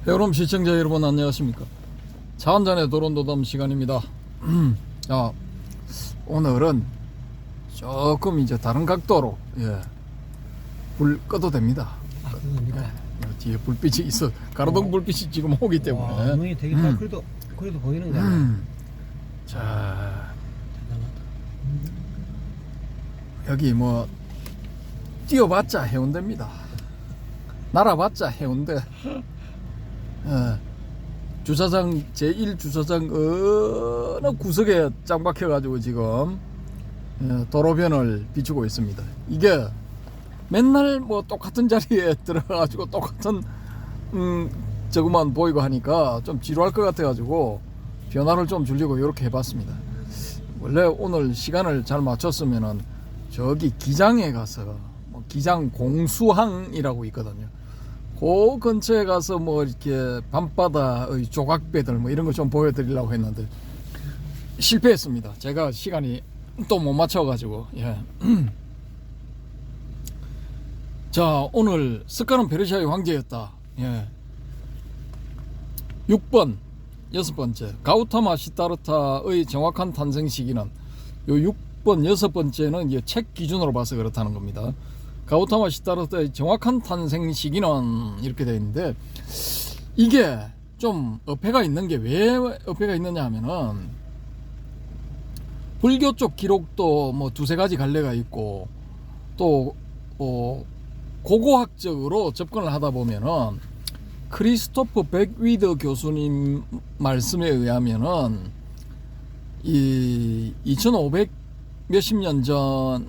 여러분 시청자 여러분 안녕하십니까. 차 한잔의 도론도담 시간입니다. 자, 오늘은 조금 이제 다른 각도로 불 꺼도 됩니다. 됩니다. 뒤에 불빛이 있어. 가로등 불빛이 지금 오기 때문에. 눈이 되게 그래도 보이는 거야. 자, 여기 뭐 뛰어봤자 해운대입니다. 날아봤자 해운대. 주차장 제1주차장 어느 구석에 짱 박혀가지고 지금 도로변을 비추고 있습니다. 이게 맨날 뭐 똑같은 자리에 들어가가지고 똑같은 저것만 보이고 하니까 좀 지루할 것 같아가지고 변화를 좀 주려고 이렇게 해봤습니다. 원래 오늘 시간을 잘 맞췄으면은 저기 기장에 가서 뭐 기장 공수항이라고 있거든요. 그 근처에 가서 뭐 이렇게 밤바다의 조각배들 뭐 이런 거 좀 보여드리려고 했는데 실패했습니다. 제가 시간이 또 못 맞춰가지고. 자, 오늘 스카는 페르시아의 황제였다. 6번 6번째 가우타마 시타르타의 정확한 탄생 시기는 요 6번 6번째는 이제 책 기준으로 봐서 그렇다는 겁니다. 가우타마 시타르타의 정확한 탄생 시기는 이렇게 되어 있는데 이게 좀 어폐가 있는 게 왜 어폐가 있느냐 하면은 불교 쪽 기록도 뭐 두세 가지 갈래가 있고 또 고고학적으로 접근을 하다 보면은 크리스토프 백위더 교수님 말씀에 의하면은 이 2500 몇십 년 전에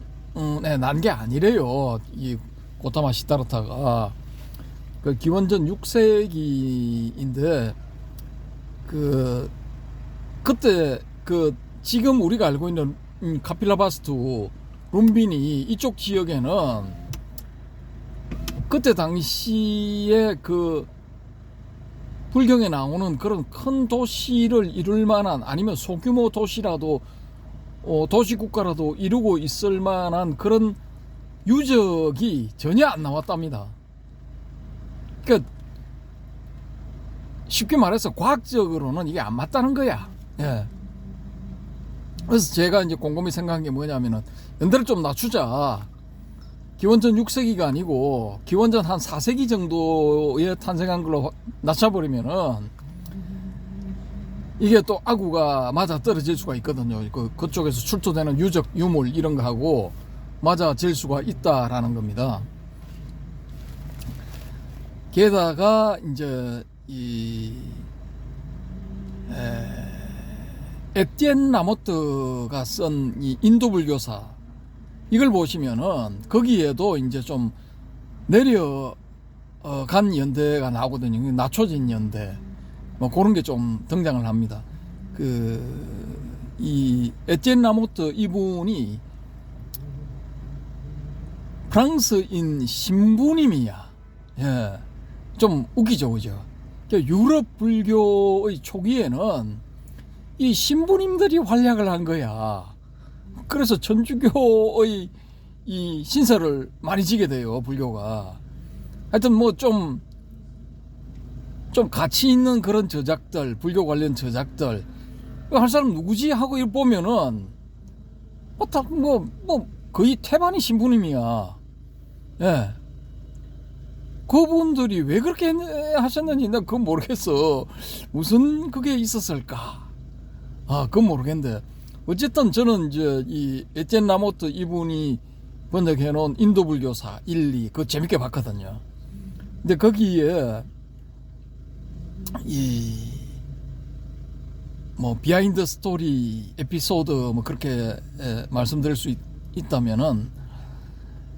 난 게 아니래요. 이 고타마 시타르타가 그 기원전 6세기인데 그때 그 지금 우리가 알고 있는 카필라바스투 룸비니 이쪽 지역에는 그때 당시에 그 불경에 나오는 그런 큰 도시를 이룰 만한 아니면 소규모 도시라도 도시국가라도 이루고 있을 만한 그런 유적이 전혀 안 나왔답니다. 그러니까 쉽게 말해서 과학적으로는 이게 안 맞다는 거야. 그래서 제가 이제 곰곰이 생각한 게 뭐냐면은 연대를 좀 낮추자. 기원전 6세기가 아니고 기원전 한 4세기 정도에 탄생한 걸로 낮춰버리면은 이게 또 아구가 맞아 떨어질 수가 있거든요. 그쪽에서 출토되는 유적, 유물 이런 거 하고 맞아질 수가 있다라는 겁니다. 게다가 이제 에티엔 라모트가 쓴 이 인도 불교사 이걸 보시면은 거기에도 이제 좀 내려간 연대가 나오거든요. 낮춰진 연대. 뭐 그런 게 좀 등장을 합니다. 이 에티엔 라모트 이분이 프랑스인 신부님이야. 좀 웃기죠, 그죠? 유럽 불교의 초기에는 이 신부님들이 활약을 한 거야. 그래서 천주교의 이 신설을 많이 지게 돼요, 불교가. 하여튼 뭐 좀 가치 있는 그런 저작들, 불교 관련 저작들, 할 사람 누구지? 하고 이걸 보면은, 거의 태반이 신부님이야. 그분들이 왜 그렇게 하셨는지 난 그건 모르겠어. 무슨 그게 있었을까? 그건 모르겠는데. 어쨌든 저는 이제 이 에티엔 라모트 이분이 번역해 놓은 인도 불교사 1, 2 그거 재밌게 봤거든요. 근데 거기에 뭐 비하인드 스토리 에피소드 뭐 그렇게 말씀드릴 수 있다면은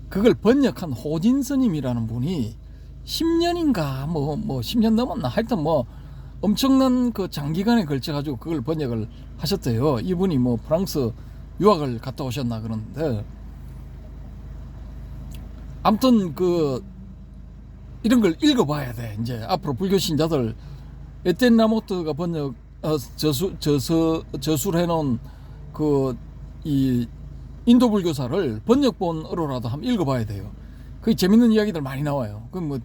그걸 번역한 호진 스님이라는 분이 10년인가 뭐 10년 넘었나 하여튼 뭐 엄청난 그 장기간에 걸쳐 가지고 그걸 번역을 하셨대요. 이분이 뭐 프랑스 유학을 갔다 오셨나 그러는데 아무튼 이런 걸 읽어봐야 돼. 이제 앞으로 불교 신자들 에티엔 라모트가 번역 저술 해놓은 이 인도 불교사를 번역본으로라도 한번 읽어봐야 돼요. 그게 재밌는 이야기들 많이 나와요. 그 뭐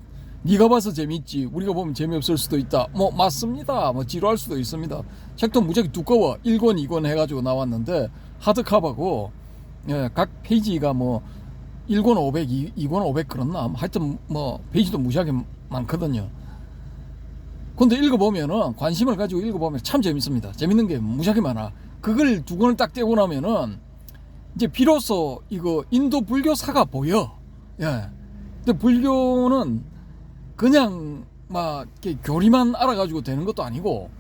네가 봐서 재밌지 우리가 보면 재미없을 수도 있다. 뭐 맞습니다. 뭐 지루할 수도 있습니다. 책도 무지하게 두꺼워. 1권 2권 해가지고 나왔는데 하드카바고 예, 각 페이지가 뭐 1권 500, 2권 500 그렇나? 하여튼 뭐 페이지도 무지하게 많거든요. 근데 읽어보면은 관심을 가지고 읽어보면 참 재밌습니다. 재밌는 게 무지하게 많아. 그걸 2권을 딱 떼고 나면은 이제 비로소 이거 인도 불교사가 보여. 예. 근데 불교는 그냥 막 이렇게 교리만 알아가지고 되는 것도 아니고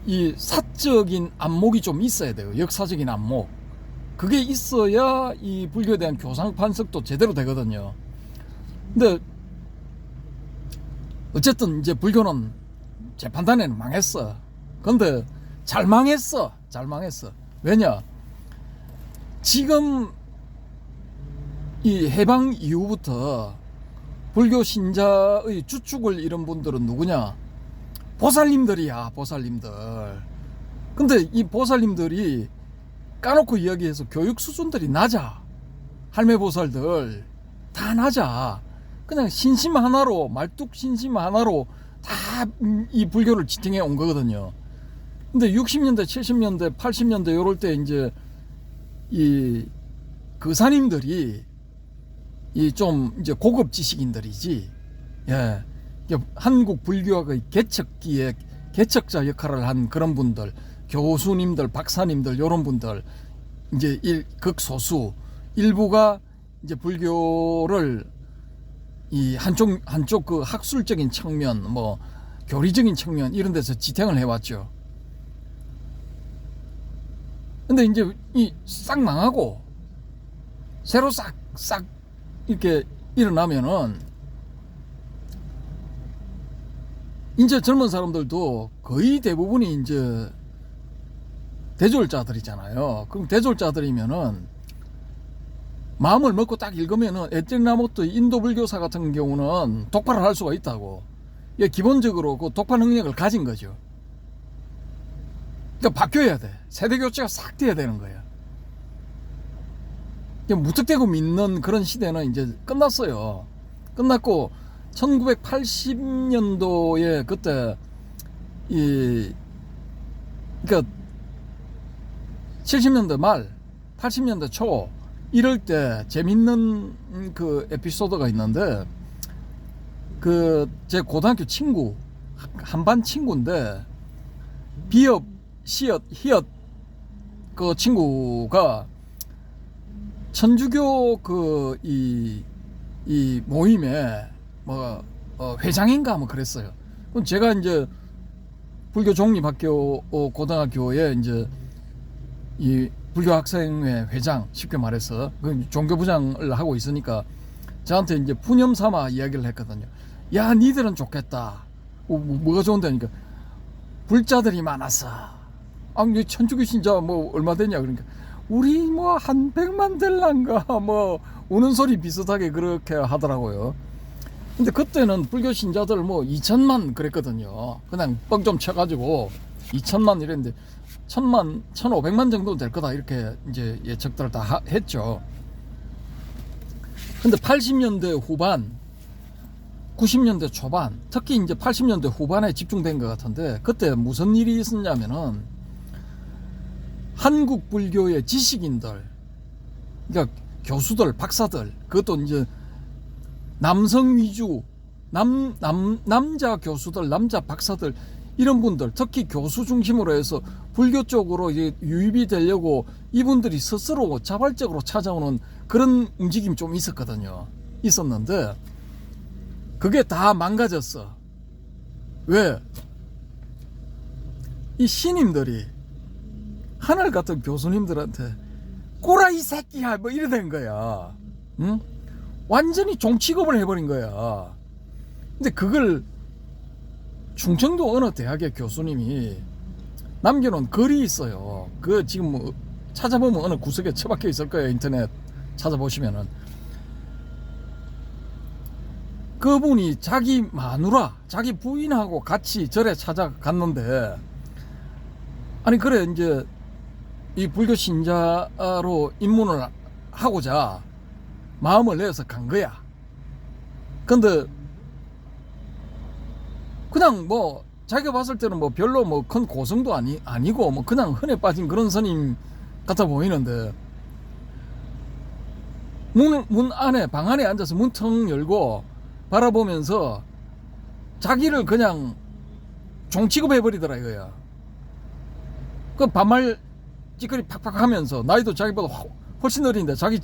이 사적인 안목이 좀 있어야 돼요. 역사적인 안목. 그게 있어야 이 불교에 대한 교상 판석도 제대로 되거든요. 근데 어쨌든 이제 불교는 재판단에는 망했어. 근데 잘 망했어. 잘 망했어. 왜냐? 지금 이 해방 이후부터 불교 신자의 주축을 이룬 분들은 누구냐? 보살님들이야, 보살님들. 근데 이 보살님들이 까놓고 이야기해서 교육 수준들이 낮아. 할매 보살들 다 낮아. 그냥 신심 하나로, 말뚝 신심 하나로 다 이 불교를 지탱해 온 거거든요. 근데 60년대, 70년대, 80년대 요럴 때 이제 이 거사님들이 이 좀 이제 고급 지식인들이지. 예. 한국 불교학의 개척기에 개척자 역할을 한 그런 분들, 교수님들, 박사님들 요런 분들 이제 극소수 일부가 이제 불교를 이 한쪽 그 학술적인 측면, 뭐 교리적인 측면 이런 데서 지탱을 해왔죠. 근데 이제 이 싹 망하고 새로 싹 이렇게 일어나면은 이제 젊은 사람들도 거의 대부분이 이제 대졸자들이잖아요. 그럼 대졸자들이면은 마음을 먹고 딱 읽으면은 에틸나모트 인도 불교사 같은 경우는 독파를 할 수가 있다고. 이게 기본적으로 그 독파 능력을 가진 거죠. 그러니까 바뀌어야 돼. 세대 교체가 싹 돼야 되는 거야. 무턱대고 믿는 그런 시대는 이제 끝났어요. 끝났고 1980년도에 그때 그러니까 70년대 말 80년대 초 이럴 때 재밌는 그 에피소드가 있는데 그 제 고등학교 친구 한반 친구인데 비읍 시읒 히읗 그 친구가 천주교 그 이 모임에 뭐 회장인가 뭐 그랬어요. 그럼 제가 이제 불교 종립학교 고등학교에 이제 이 불교 학생회 회장 쉽게 말해서 그 종교부장을 하고 있으니까 저한테 이제 푸념 삼아 이야기를 했거든요. 야, 니들은 좋겠다. 뭐가 좋은데니까 불자들이 많았어. 아니 천주교 신자 뭐 얼마 되냐 그러니까 우리 뭐 한 100만 될란가 뭐 우는 소리 비슷하게 그렇게 하더라고요. 근데 그때는 불교 신자들 뭐 2천만 그랬거든요. 그냥 뻥 좀 쳐가지고 2천만 이랬는데 1000만, 1500만 정도 될 거다 이렇게 이제 예측들을 다 했죠. 근데 80년대 후반, 90년대 초반, 특히 이제 80년대 후반에 집중된 것 같은데 그때 무슨 일이 있었냐면은 한국 불교의 지식인들, 그러니까 교수들, 박사들, 그것도 이제 남성 위주, 남자 교수들, 남자 박사들, 이런 분들, 특히 교수 중심으로 해서 불교 쪽으로 이제 유입이 되려고 이분들이 스스로 자발적으로 찾아오는 그런 움직임이 좀 있었거든요. 있었는데, 그게 다 망가졌어. 왜? 이 신임들이 하늘 같은 교수님들한테 꼬라 이 새끼야 뭐 이래 된 거야. 응? 완전히 종취급을 해버린 거야. 근데 그걸 충청도 어느 대학의 교수님이 남겨놓은 글이 있어요. 그 지금 뭐 찾아보면 어느 구석에 처박혀 있을 거예요. 인터넷 찾아보시면은. 그분이 자기 마누라, 자기 부인하고 같이 절에 찾아갔는데, 아니 그래 이제 이 불교 신자로 입문을 하고자 마음을 내서 간 거야. 근데 그냥 뭐 자기가 봤을 때는 뭐 별로 뭐 큰 고성도 아니고 뭐 그냥 흔해 빠진 그런 스님 같아 보이는데 문 안에 방 안에 앉아서 문 텅 열고 바라보면서 자기를 그냥 종 취급해버리더라 이거야. 그 반말 찌끄리 팍팍 하면서 나이도 자기보다 훨씬 어린데 자기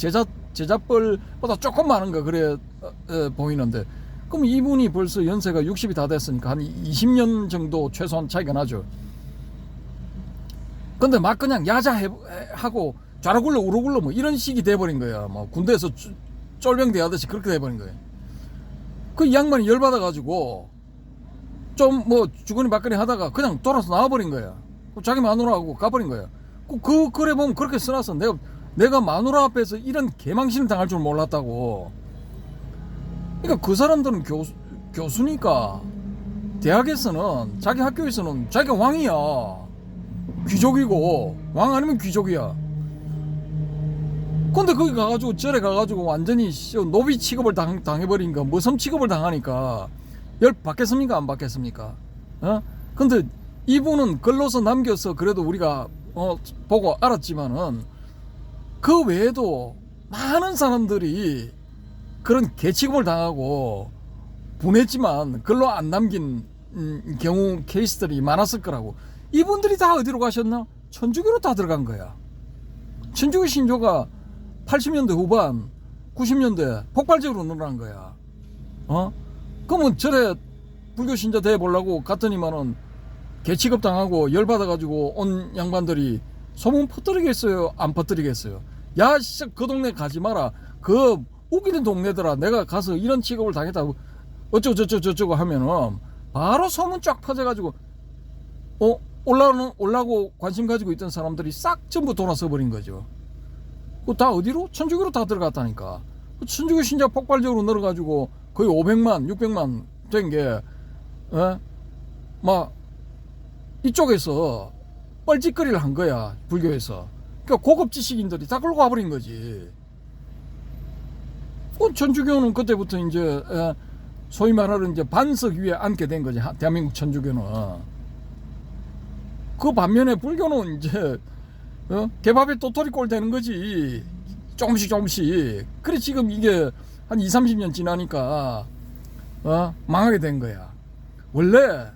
제자뻘보다 조금 많은 거 그래 보이는데 그럼 이분이 벌써 연세가 60이 다 됐으니까 한 20년 정도 최소한 차이가 나죠. 근데 막 그냥 야자하고 좌로굴러 우로굴러 뭐 이런 식이 돼버린 거야. 뭐 군대에서 쫄병 대하듯이 그렇게 돼버린 거야. 그 양반이 열받아가지고 좀 뭐 주거니 받거니 하다가 그냥 돌아서 나와버린 거야. 자기 마누라하고 가버린 거야. 그래 보면 그렇게 써놨어. 내가 마누라 앞에서 이런 개망신을 당할 줄 몰랐다고. 그러니까 그 사람들은 교수니까 대학에서는 자기 학교에서는 자기가 왕이야. 귀족이고 왕 아니면 귀족이야. 근데 거기 가가지고 절에 가가지고 완전히 노비 취급을 당해버리니까 머슴 취급을 당하니까 열 받겠습니까 안 받겠습니까? 근데 이분은 글로서 남겨서 그래도 우리가 보고 알았지만은 그 외에도 많은 사람들이 그런 개취급을 당하고 보냈지만 글로 안 남긴 경우 케이스들이 많았을 거라고. 이분들이 다 어디로 가셨나? 천주교로 다 들어간 거야. 천주교 신조가 80년대 후반 90년대 폭발적으로 늘어난 거야. 그러면 절에 불교 신자 돼 보려고 갔더니만은 개취급 당하고 열받아가지고 온 양반들이 소문 퍼뜨리겠어요 안 퍼뜨리겠어요? 야 진짜 그 동네 가지 마라. 그 웃기는 동네더라. 내가 가서 이런 취급을 당했다고 어쩌고 하면은 바로 소문 쫙 퍼져가지고 올라고 관심 가지고 있던 사람들이 싹 전부 돌아서 버린 거죠. 다 어디로? 천주교로 다 들어갔다니까. 천주교 신자 폭발적으로 늘어가지고 거의 500만 600만 된 게 막 이쪽에서 뻘짓거리를 한 거야 불교에서. 그러니까 고급 지식인들이 다 끌고 와버린 거지. 천주교는 그때부터 이제 소위 말하는 이제 반석 위에 앉게 된 거지. 대한민국 천주교는. 그 반면에 불교는 이제 개밥에 도토리 꼴 되는 거지. 조금씩. 그래 지금 이게 한 20-30년 지나니까 망하게 된 거야. 원래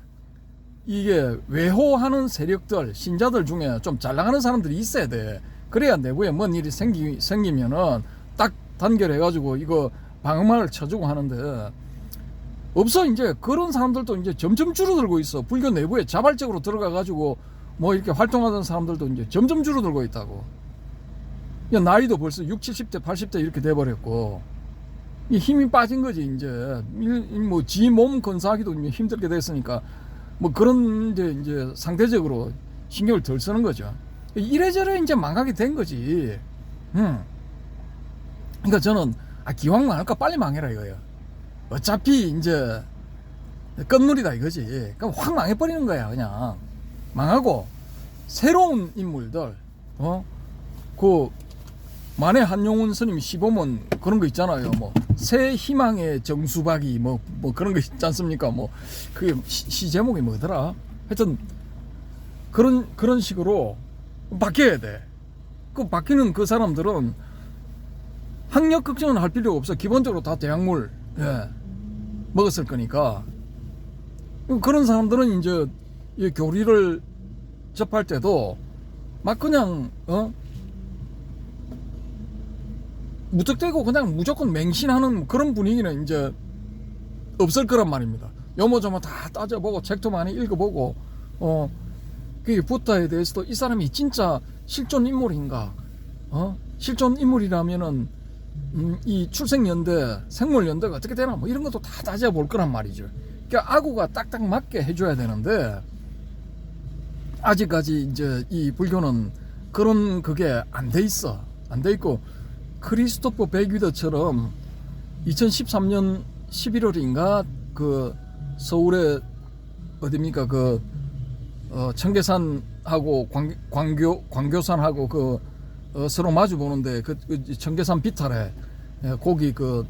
이게 외호하는 세력들 신자들 중에 좀 잘 나가는 사람들이 있어야 돼. 그래야 내부에 뭔 일이 생기면은 딱 단결해 가지고 이거 방어막을 쳐주고 하는데 없어. 이제 그런 사람들도 이제 점점 줄어들고 있어. 불교 내부에 자발적으로 들어가 가지고 뭐 이렇게 활동하던 사람들도 이제 점점 줄어들고 있다고. 나이도 벌써 60, 70대 80대 이렇게 돼버렸고 이 힘이 빠진 거지. 이제 뭐 지 몸 건사하기도 힘들게 됐으니까 뭐 그런 이제 상대적으로 신경을 덜 쓰는 거죠. 이래저래 이제 망하게 된 거지. 그러니까 저는 기왕 망할까 빨리 망해라 이거예요. 어차피 이제 끝물이다 이거지. 그럼 확 망해버리는 거야. 그냥 망하고 새로운 인물들 그 만해 한용운 스님 시보면 그런 거 있잖아요. 뭐 새 희망의 정수박이 뭐 그런 거 있지 않습니까? 뭐 그게 시 제목이 뭐더라? 하여튼 그런 식으로 바뀌어야 돼. 그 바뀌는 그 사람들은 학력 걱정은 할 필요가 없어. 기본적으로 다 대학물 먹었을 거니까. 그런 사람들은 이제 이 교리를 접할 때도 막 그냥 무턱대고 그냥 무조건 맹신하는 그런 분위기는 이제 없을 거란 말입니다. 요모조모 다 따져보고 책도 많이 읽어보고 그게 부타에 대해서도 이 사람이 진짜 실존 인물인가, 실존 인물이라면은 이 출생연대, 생물연대가 어떻게 되나 뭐 이런 것도 다 따져볼 거란 말이죠. 그러니까 아구가 딱딱 맞게 해줘야 되는데 아직까지 이제 이 불교는 그런 그게 안 돼 있어. 안 돼 있고 크리스토퍼 백위더처럼 2013년 11월인가 그 서울에 어딥니까 그 청계산하고 광교산하고 그 서로 마주 보는데 그 청계산 비탈에 거기 그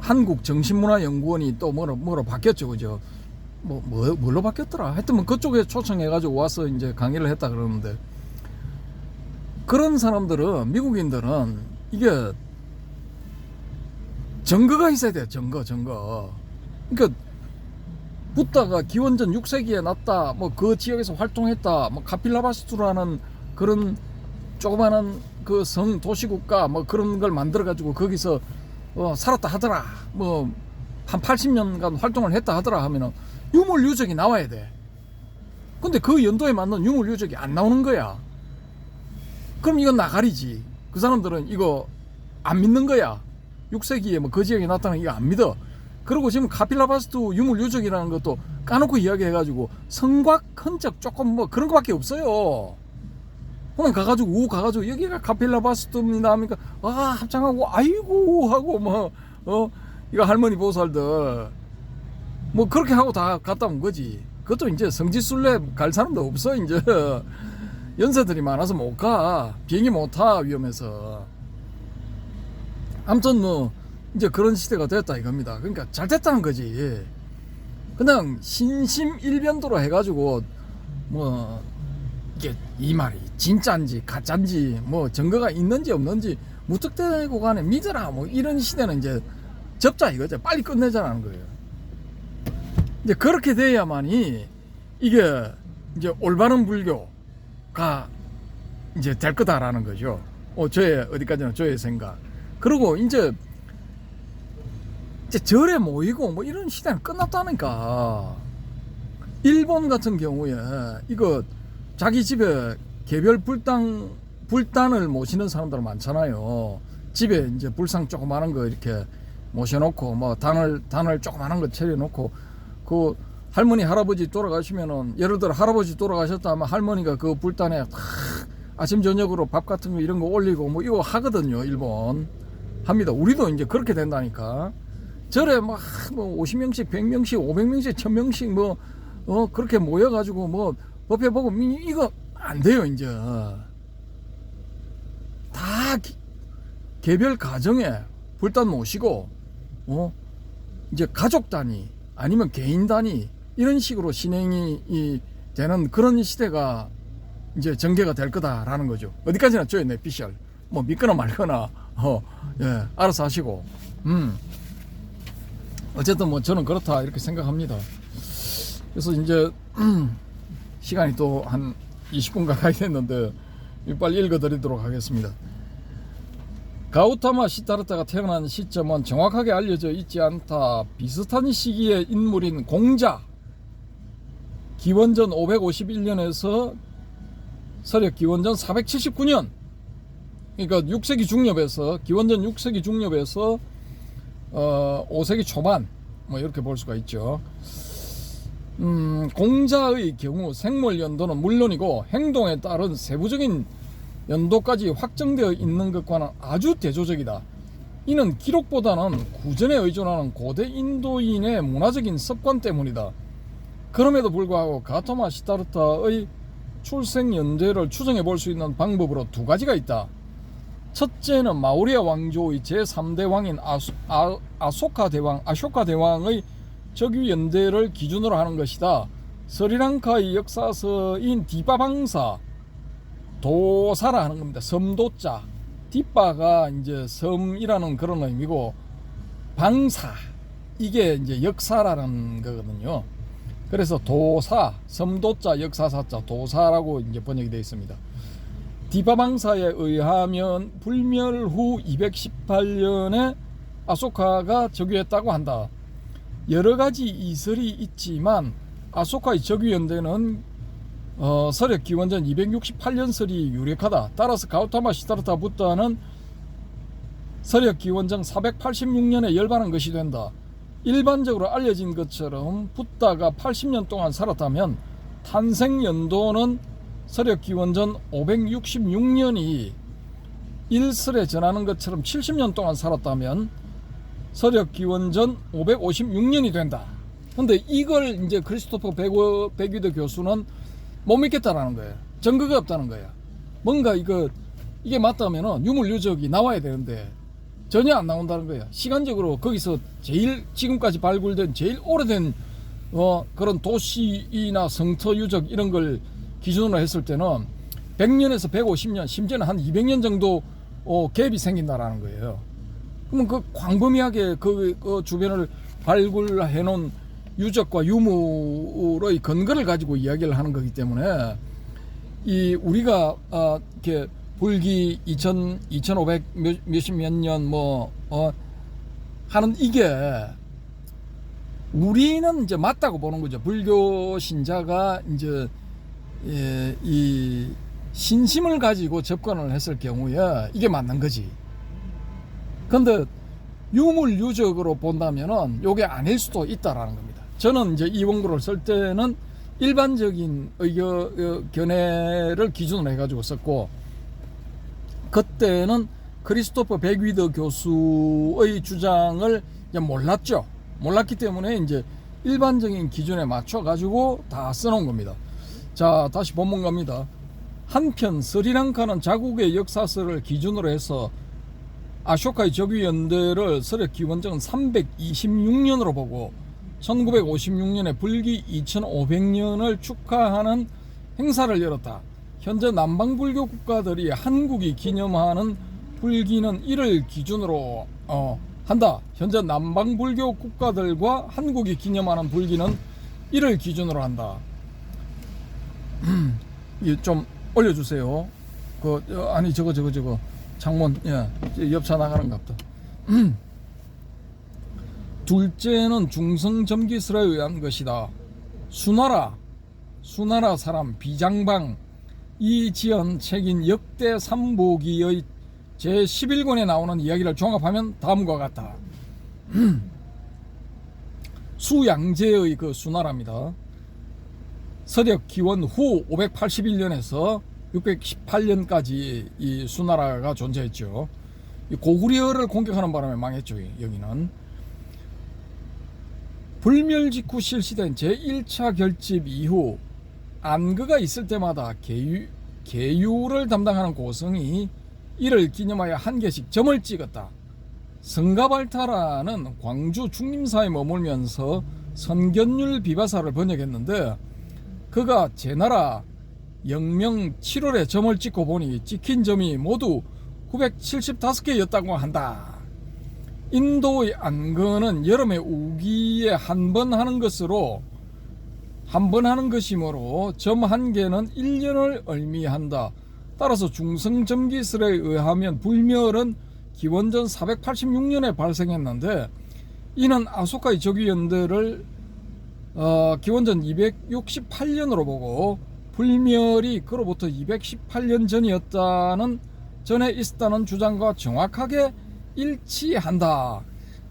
한국정신문화연구원이 또 뭐로 바뀌었죠, 그죠? 뭘로 바뀌었더라? 하여튼 뭐 그쪽에 초청해가지고 와서 이제 강의를 했다 그러는데, 그런 사람들은, 미국인들은 이게 증거가 있어야 돼요. 증거. 그러니까 붓다가 기원전 6세기에 났다, 뭐 그 지역에서 활동했다, 뭐 카필라바스투라는 그런 조그마한 그 성 도시국가 뭐 그런 걸 만들어 가지고 거기서 살았다 하더라, 뭐 한 80년간 활동을 했다 하더라 하면은 유물 유적이 나와야 돼. 근데 그 연도에 맞는 유물 유적이 안 나오는 거야. 그럼 이건 나가리지. 그 사람들은 이거 안 믿는 거야. 6세기에 뭐 그 지역에 나타나는 이거 안 믿어. 그리고 지금 카필라바스투 유물 유적이라는 것도 까놓고 이야기해가지고 성곽 흔적 조금 뭐 그런 거밖에 없어요. 그냥 가가지고 여기가 카필라바스투입니다 하니까 합장하고 아이고 하고 뭐 이거 할머니 보살들 뭐 그렇게 하고 다 갔다 온 거지. 그것도 이제 성지순례 갈 사람도 없어. 이제 연세들이 많아서 못 가. 비행기 못 타 위험해서. 아무튼 뭐 이제 그런 시대가 됐다 이겁니다. 그러니까 잘 됐다는 거지. 그냥 신심일변도로 해가지고 뭐 이게 이 말이 진짜인지 가짜인지 뭐 증거가 있는지 없는지 무턱대고 간에 믿어라 뭐 이런 시대는 이제 접자 이거죠. 빨리 끝내자라는 거예요. 이제 그렇게 돼야만이 이게 이제 올바른 불교가 이제 될 거다라는 거죠. 저의 어디까지나 저의 생각. 그리고 이제 절에 모이고 뭐 이런 시대는 끝났다니까. 일본 같은 경우에 이거 자기 집에 개별 불단을 모시는 사람들 많잖아요. 집에 이제 불상 조그마한 거 이렇게 모셔놓고 뭐 단을 조그마한 거 차려놓고 그 할머니 할아버지 돌아가시면은 예를 들어 할아버지 돌아가셨다 하면 할머니가 그 불단에 아침 저녁으로 밥 같은 거 이런 거 올리고 뭐 이거 하거든요. 일본 합니다. 우리도 이제 그렇게 된다니까. 절에 막 뭐 50명씩 100명씩 500명씩 1000명씩 뭐 그렇게 모여가지고 뭐 법회 보고 이거 안 돼요. 이제 다 개별 가정에 불단 모시고 이제 가족 단위 아니면 개인 단위 이런 식으로 진행이 되는 그런 시대가 이제 전개가 될 거다라는 거죠. 어디까지나 저의 내피셜 뭐 믿거나 말거나 예, 알아서 하시고 어쨌든 뭐 저는 그렇다 이렇게 생각합니다. 그래서 이제 시간이 또 한 20분 가까이 됐는데 빨리 읽어드리도록 하겠습니다. 가우타마 시타르타가 태어난 시점은 정확하게 알려져 있지 않다. 비슷한 시기의 인물인 공자 기원전 551년에서 서력 기원전 479년, 그러니까 6세기 중엽에서 기원전 6세기 중엽에서 5세기 초반 뭐 이렇게 볼 수가 있죠. 공자의 경우 생물 연도는 물론이고 행동에 따른 세부적인 연도까지 확정되어 있는 것과는 아주 대조적이다. 이는 기록보다는 구전에 의존하는 고대 인도인의 문화적인 습관 때문이다. 그럼에도 불구하고 가토마 시타르타의 출생 연대를 추정해 볼 수 있는 방법으로 두 가지가 있다. 첫째는 마우리아 왕조의 제3대 왕인 아쇼카 대왕의 적유 연대를 기준으로 하는 것이다. 스리랑카의 역사서인 디바방사 도사라 하는 겁니다. 섬도자. 뒷바가 이제 섬이라는 그런 의미고 방사 이게 이제 역사라는 거거든요. 그래서 도사, 섬도자, 역사사자, 도사라고 이제 번역이 되어 있습니다. 디바방사에 의하면 불멸 후 218년에 아소카가 즉위했다고 한다. 여러 가지 이설이 있지만 아소카의 즉위연대는 서력 기원전 268년설이 유력하다. 따라서 가우타마 시타르타 붓다는 서력 기원전 486년에 열반한 것이 된다. 일반적으로 알려진 것처럼 붓다가 80년 동안 살았다면 탄생 연도는 서력 기원전 566년이 일설에 전하는 것처럼 70년 동안 살았다면 서력 기원전 556년이 된다. 근데 이걸 이제 크리스토퍼 백위드 교수는 못 믿겠다라는 거예요. 증거가 없다는 거예요. 뭔가 이게 맞다면은 유물 유적이 나와야 되는데 전혀 안 나온다는 거예요. 시간적으로 거기서 제일 지금까지 발굴된 제일 오래된 그런 도시나 성터 유적 이런 걸 기준으로 했을 때는 100년에서 150년, 심지어는 한 200년 정도 갭이 생긴다라는 거예요. 그러면 그 광범위하게 그 주변을 발굴해 놓은 유적과 유물의 근거를 가지고 이야기를 하는 거기 때문에 이 우리가 이렇게 불기 2500 몇십 년 하는 이게 우리는 이제 맞다고 보는 거죠. 불교 신자가 이제 이 신심을 가지고 접근을 했을 경우에 이게 맞는 거지. 근데 유물 유적으로 본다면은 요게 아닐 수도 있다라는 겁니다. 저는 이제 이 원고를 쓸 때는 일반적인 견해를 기준으로 해가지고 썼고, 그때는 크리스토퍼 백위더 교수의 주장을 이제 몰랐기 때문에 이제 일반적인 기준에 맞춰 가지고 다 써놓은 겁니다. 자, 다시 본문 갑니다. 한편 스리랑카는 자국의 역사서를 기준으로 해서 아쇼카의 적위 연대를 서력 기원전 326년으로 보고 1956년에 불기 2500년을 축하하는 행사를 열었다. 현재 남방불교 국가들이 한국이 기념하는 불기는 이를 기준으로 한다. 현재 남방불교 국가들과 한국이 기념하는 불기는 이를 기준으로 한다. 좀 올려주세요. 아니 저거 창문 옆차 나가는 것 같다. 둘째는 중성점기설에 의한 것이다. 수나라 사람 비장방 이지연 책인 역대 삼보기의 제11권에 나오는 이야기를 종합하면 다음과 같다. 수양제의 그 수나라입니다. 서력 기원 후 581년에서 618년까지 이 수나라가 존재했죠. 고구려를 공격하는 바람에 망했죠. 여기는 불멸 직후 실시된 제1차 결집 이후 안그가 있을 때마다 계유를 담당하는 고성이 이를 기념하여 한 개씩 점을 찍었다. 성가발타라는 광주 중림사에 머물면서 선견율 비바사를 번역했는데, 그가 제나라 영명 7월에 점을 찍고 보니 찍힌 점이 모두 975개였다고 한다. 인도의 안건은 여름에 우기에 한 번 하는 것이므로 점 한 개는 1년을 의미한다. 따라서 중성점기설에 의하면 불멸은 기원전 486년에 발생했는데, 이는 아소카의 적위연대를 기원전 268년으로 보고 불멸이 그로부터 218년 전에 있었다는 주장과 정확하게 일치한다.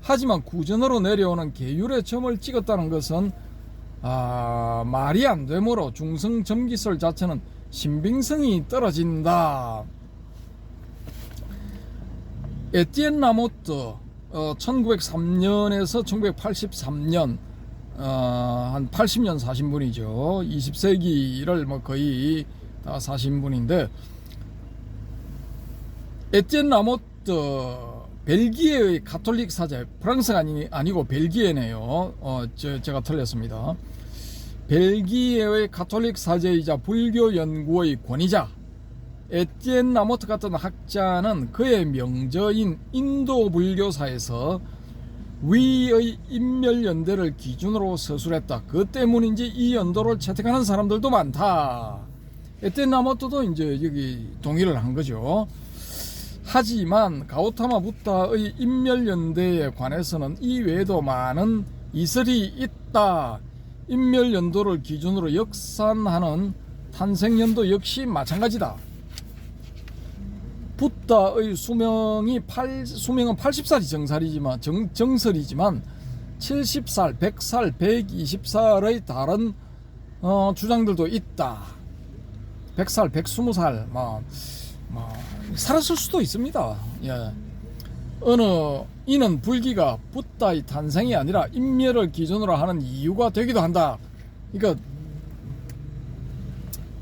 하지만 구전으로 내려오는 계율의 점을 찍었다는 것은 말이 안 되므로 중성점기설 자체는 신빙성이 떨어진다. 에티엔 라모트 1903년에서 1983년 한 80년 사신 분이죠. 20세기를 뭐 거의 다 사신 분인데, 에티엔 라모트 벨기에의 가톨릭 사제, 프랑스가 아니고 벨기에네요. 제가 틀렸습니다. 벨기에의 가톨릭 사제이자 불교 연구의 권위자 에티엔 라모트 같은 학자는 그의 명저인 인도 불교사에서 위의 인멸연대를 기준으로 서술했다. 그 때문인지 이 연도를 채택하는 사람들도 많다. 에티엔 라모트도 이제 여기 동의를 한 거죠. 하지만 가우타마 부타의 인멸연대에 관해서는 이 외에도 많은 이설이 있다. 인멸연도를 기준으로 역산하는 탄생연도 역시 마찬가지다. 부다의 수명은 80살이 정설이지만 70살, 100살, 120살의 다른 주장들도 있다. 100살, 120살 살았을 수도 있습니다. 예. 이는 불기가 부다의 탄생이 아니라 인멸을 기준으로 하는 이유가 되기도 한다. 그러니까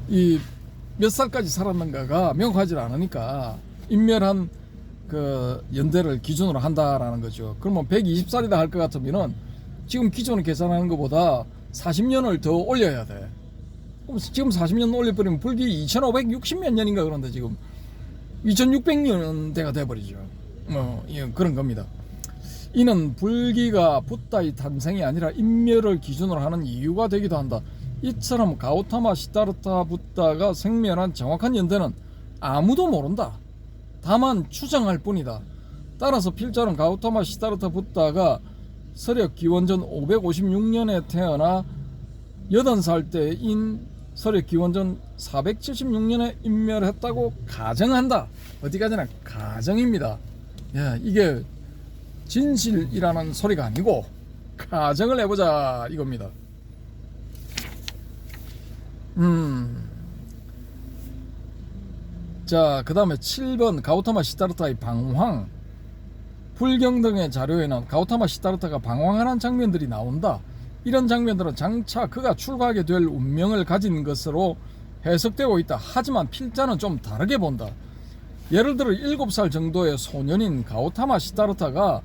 이 몇 살까지 살았는가가 명확하지 않으니까 인멸한 그 연대를 기준으로 한다라는 거죠. 그러면 120살이다 할 것 같으면은 지금 기존에 계산하는 것보다 40년을 더 올려야 돼. 그럼 지금 40년 올려버리면 불기 2560몇 년인가 그런데 지금 2600년대가 돼버리죠. 그런 겁니다. 이는 불기가 붓다의 탄생이 아니라 인멸을 기준으로 하는 이유가 되기도 한다. 이처럼 가우타마 시다르타 붓다가 생멸한 정확한 연대는 아무도 모른다. 다만 추정할 뿐이다. 따라서 필자는 가우타마 시다르타 붓다가 서력 기원전 556년에 태어나 80살 때인 서력 기원전 476년에 인멸했다고 가정한다. 어디까지나 가정입니다. 예, 이게 진실이라는 소리가 아니고 가정을 해보자 이겁니다. 자, 그 다음에 7번 가우타마 시다르타의 방황. 불경 등의 자료에는 가우타마 시다르타가 방황하는 장면들이 나온다. 이런 장면들은 장차 그가 출가하게 될 운명을 가진 것으로 해석되고 있다. 하지만 필자는 좀 다르게 본다. 예를 들어 7살 정도의 소년인 가우타마 시다르타가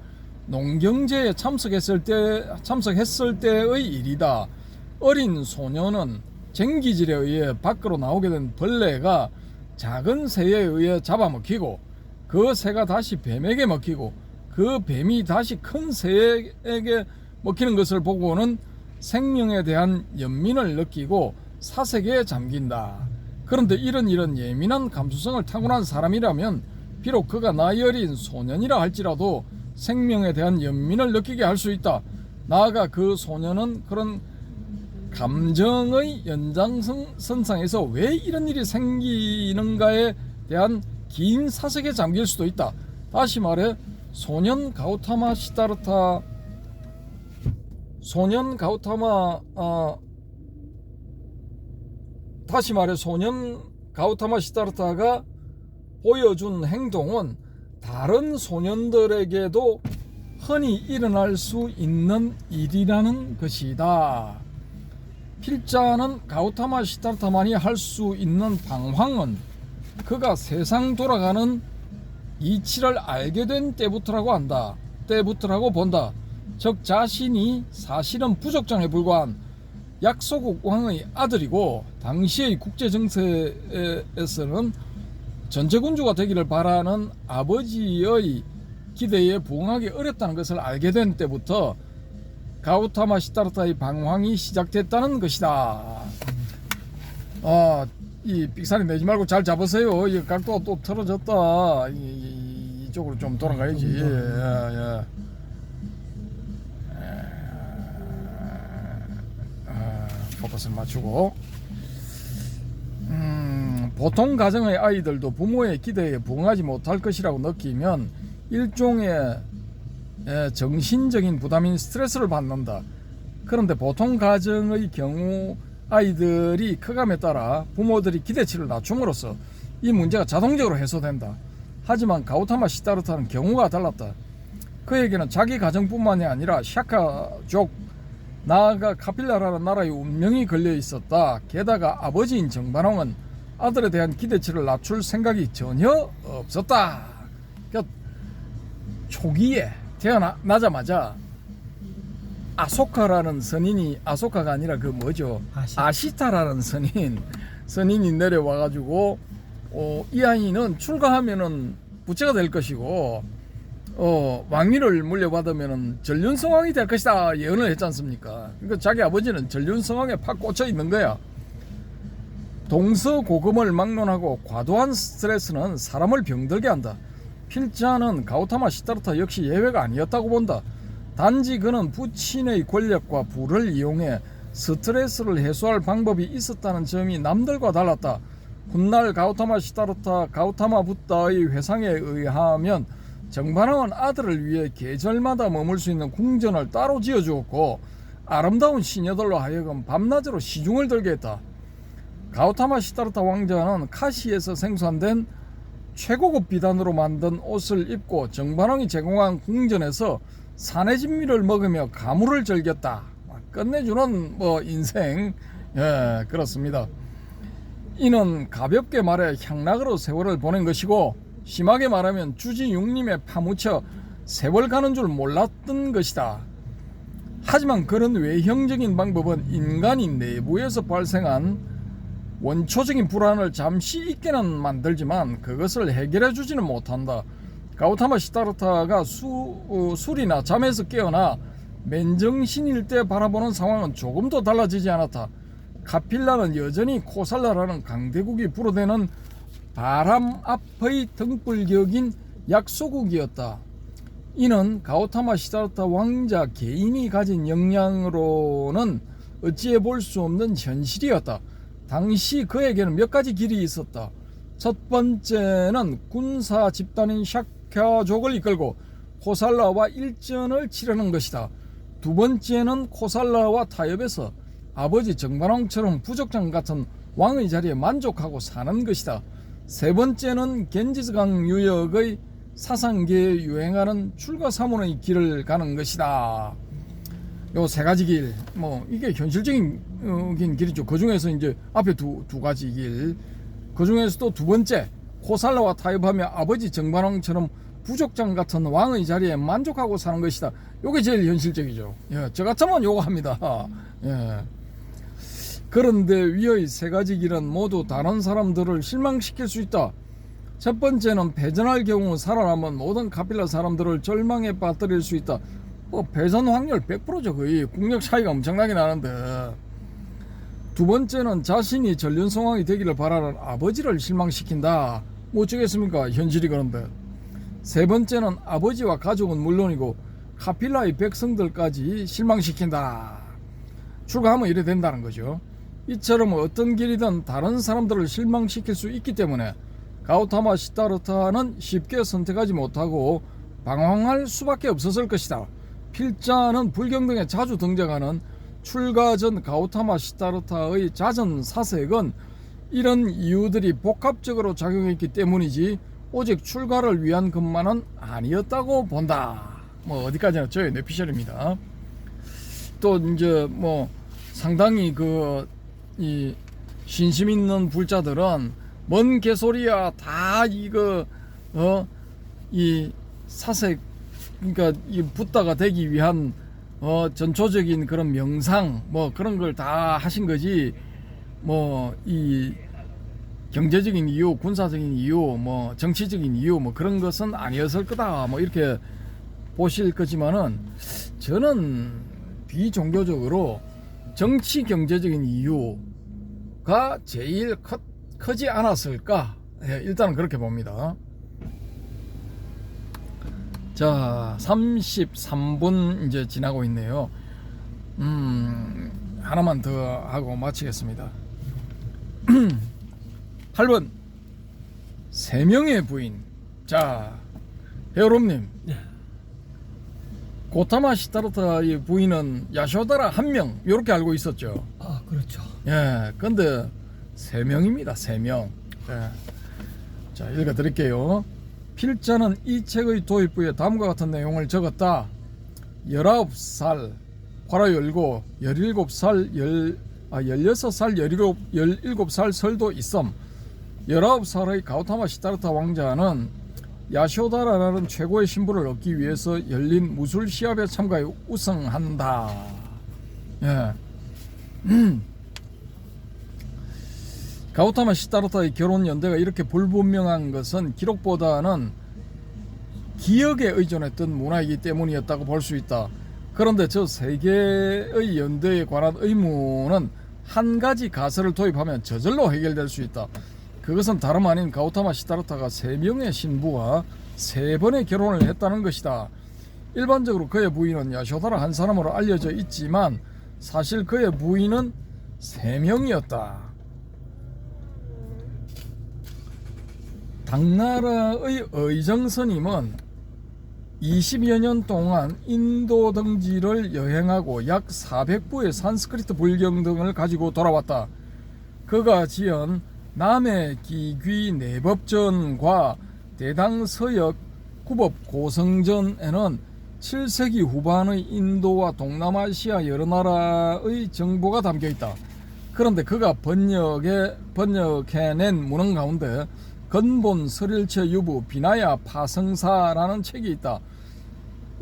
농경제에 참석했을 때의 일이다. 어린 소년은 쟁기질에 의해 밖으로 나오게 된 벌레가 작은 새에 의해 잡아먹히고 그 새가 다시 뱀에게 먹히고 그 뱀이 다시 큰 새에게 먹히는 것을 보고는 생명에 대한 연민을 느끼고 사색에 잠긴다. 그런데 이런 예민한 감수성을 타고난 사람이라면 비록 그가 나이 어린 소년이라 할지라도 생명에 대한 연민을 느끼게 할 수 있다. 나아가 그 소년은 그런 감정의 연장선상에서 왜 이런 일이 생기는가에 대한 긴 사색에 잠길 수도 있다. 다시 말해 소년 가우타마 시다르타가 보여준 행동은 다른 소년들에게도 흔히 일어날 수 있는 일이라는 것이다. 필자는 가우타마 시다르타만이 할 수 있는 방황은 그가 세상 돌아가는 이치를 알게 된 때부터라고 본다. 즉 자신이 사실은 부족장에 불과한 약소국 왕의 아들이고 당시의 국제정세에서는 전체군주가 되기를 바라는 아버지의 기대에 부응하기 어렵다는 것을 알게 된 때부터 가우타마 시다르타의 방황이 시작됐다는 것이다. 이 삑사리 내지 말고 잘 잡으세요. 이 각도가 또 틀어졌다. 이쪽으로 좀 돌아가야지. 예. 포커스를 맞추고. 보통 가정의 아이들도 부모의 기대에 부응하지 못할 것이라고 느끼면 일종의 정신적인 부담인 스트레스를 받는다. 그런데 보통 가정의 경우 아이들이 커감에 따라 부모들이 기대치를 낮춤으로써 이 문제가 자동적으로 해소된다. 하지만 가우타마 시다르타는 경우가 달랐다. 그에게는 자기 가정뿐만이 아니라 샤카족 나아가 카필라라는 나라의 운명이 걸려 있었다. 게다가 아버지인 정반왕은 아들에 대한 기대치를 낮출 생각이 전혀 없었다. 그러니까 초기에 태어나자마자 아소카라는 선인이 아소카가 아니라 그 뭐죠? 아시타라는 선인이 내려와가지고 이 아이는 출가하면은 부채가 될 것이고 왕위를 물려받으면은 전륜성왕이 될 것이다 예언을 했지 않습니까? 그러니까 자기 아버지는 전륜성왕에 팍 꽂혀 있는 거야. 동서고금을 막론하고 과도한 스트레스는 사람을 병들게 한다. 필자는 가우타마 시다르타 역시 예외가 아니었다고 본다. 단지 그는 부친의 권력과 부를 이용해 스트레스를 해소할 방법이 있었다는 점이 남들과 달랐다. 훗날 가우타마 붓다의 회상에 의하면 정반왕은 아들을 위해 계절마다 머물 수 있는 궁전을 따로 지어주었고 아름다운 시녀들로 하여금 밤낮으로 시중을 들게 했다. 가우타마 시다르타 왕자는 카시에서 생산된 최고급 비단으로 만든 옷을 입고 정반왕이 제공한 궁전에서 산해진미를 먹으며 가물을 즐겼다. 끝내주는 인생. 예, 그렇습니다. 이는 가볍게 말해 향락으로 세월을 보낸 것이고 심하게 말하면 주지육림에 파묻혀 세월 가는 줄 몰랐던 것이다. 하지만 그런 외형적인 방법은 인간이 내부에서 발생한 원초적인 불안을 잠시 있게는 만들지만 그것을 해결해 주지는 못한다. 가우타마 시타르타가 술이나 잠에서 깨어나 맨정신일 때 바라보는 상황은 조금도 달라지지 않았다. 카필라는 여전히 코살라라는 강대국이 불어대는 바람 앞의 등불격인 약소국이었다. 이는 가우타마 시타르타 왕자 개인이 가진 역량으로는 어찌해 볼 수 없는 현실이었다. 당시 그에게는 몇 가지 길이 있었다. 첫 번째는 군사 집단인 샤카족을 이끌고 코살라와 일전을 치르는 것이다. 두 번째는 코살라와 타협해서 아버지 정반왕처럼 부족장 같은 왕의 자리에 만족하고 사는 것이다. 세 번째는 겐지스강 유역의 사상계에 유행하는 출가사문의 길을 가는 것이다. 요 세 가지 길, 뭐 이게 현실적인 길이죠. 그 중에서 이제 앞에 두 가지 길, 그 중에서도 두 번째 코살라와 타협하며 아버지 정반왕처럼 부족장 같은 왕의 자리에 만족하고 사는 것이다. 요게 제일 현실적이죠. 예, 저 같으면 요거 합니다. 예. 그런데 위의 세 가지 길은 모두 다른 사람들을 실망시킬 수 있다. 첫 번째는 패전할 경우 살아남은 모든 카필라 사람들을 절망에 빠뜨릴 수 있다. 뭐 패전 확률 100%죠. 거의 국력 차이가 엄청나게 나는데. 두 번째는 자신이 전륜성왕이 되기를 바라는 아버지를 실망시킨다. 뭐 어쩌겠습니까? 현실이 그런데. 세 번째는 아버지와 가족은 물론이고 카필라의 백성들까지 실망시킨다. 출가하면 이래 된다는 거죠. 이처럼 어떤 길이든 다른 사람들을 실망시킬 수 있기 때문에 가우타마 시타르타는 쉽게 선택하지 못하고 방황할 수밖에 없었을 것이다. 필자는 불경 등에 자주 등장하는 출가 전 가우타마 시타르타의 자전 사색은 이런 이유들이 복합적으로 작용했기 때문이지 오직 출가를 위한 것만은 아니었다고 본다. 뭐 어디까지나 저의 뇌피셜입니다. 또 이제 뭐 상당히 이 신심 있는 불자들은 뭔 개소리야, 다 이거 이 사색, 그러니까 이 붓다가 되기 위한 전초적인 그런 명상 뭐 그런 걸 다 하신 거지, 뭐 이 경제적인 이유, 군사적인 이유, 뭐 정치적인 이유, 뭐 그런 것은 아니었을 거다, 뭐 이렇게 보실 거지만은 저는 비종교적으로 정치 경제적인 이유가 제일 크지 않았을까? 예, 일단은 그렇게 봅니다. 자, 33분 이제 지나고 있네요. 하나만 더 하고 마치겠습니다. 8번 3명의 부인. 자, 헤어롬님, 고타마 시타르타의 부인은 야쇼다라 1명 이렇게 알고 있었죠. 아, 그렇죠. 예, 근데 3명입니다. 3명. 예. 자, 읽어 드릴게요. 필자는 이 책의 도입부에 다음과 같은 내용을 적었다. 19살, 괄호 열고 17살, 16살, 17살 설도 있음. 19살의 가우타마 시타르타 왕자는 야쇼다라라는 최고의 신부를 얻기 위해서 열린 무술 시합에 참가해 우승한다. 예. 가우타마 시타르타의 결혼 연대가 이렇게 불분명한 것은 기록보다는 기억에 의존했던 문화이기 때문이었다고 볼 수 있다. 그런데 저 세 개의 연대에 관한 의문은 한 가지 가설을 도입하면 저절로 해결될 수 있다. 그것은 다름 아닌 가우타마 시타르타가 3명의 신부와 3번의 결혼을 했다는 것이다. 일반적으로 그의 부인은 야쇼다라 한 사람으로 알려져 있지만 사실 그의 부인은 3명이었다. 당나라의 의정스님은 20여 년 동안 인도 등지를 여행하고 약 400부의 산스크리트 불경 등을 가지고 돌아왔다. 그가 지은 남해 기귀 내법전과 대당서역 구법 고성전에는 7세기 후반의 인도와 동남아시아 여러 나라의 정보가 담겨있다. 그런데 그가 번역해낸 문헌 가운데 근본 설일체 유부 비나야 파성사라는 책이 있다.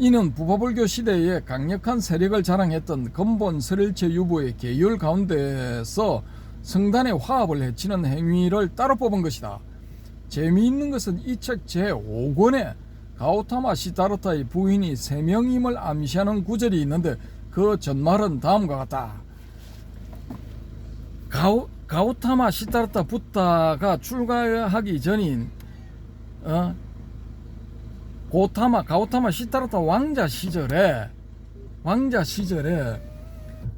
이는 부파불교 시대에 강력한 세력을 자랑했던 근본 설일체 유부의 계율 가운데서 성단의 화합을 해치는 행위를 따로 뽑은 것이다. 재미있는 것은 이 책 제5권에 가우타마 시다르타의 부인이 3명임을 암시하는 구절이 있는데 그 전말은 다음과 같다. 가우타마 시다르타 부타가 출가하기 전인 가우타마 시다르타 왕자 시절에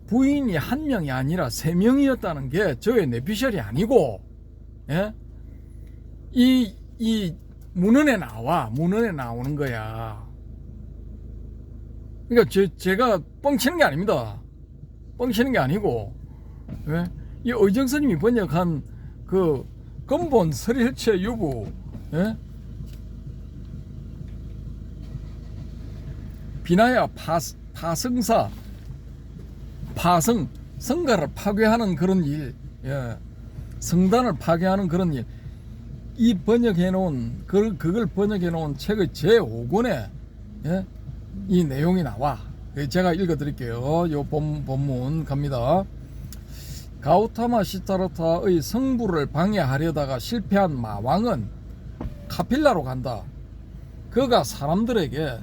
부인이 1명이 아니라 3명이었다는 게 저의 내피셜이 아니고, 예? 이 문헌에 나오는 거야. 그러니까 제가 뻥치는 게 아닙니다. 뻥치는 게 아니고, 예? 이 의정스님이 번역한 그 근본 설일체 유부, 예? 비나야 성가를 파괴하는 그런 일, 예. 성단을 파괴하는 그런 일, 이 번역해 놓은 그걸 번역해 놓은 책의 제5권에, 예? 이 내용이 나와. 제가 읽어 드릴게요. 요 본문 갑니다. 가우타마 시타르타의 성부를 방해하려다가 실패한 마왕은 카필라로 간다. 그가 사람들에게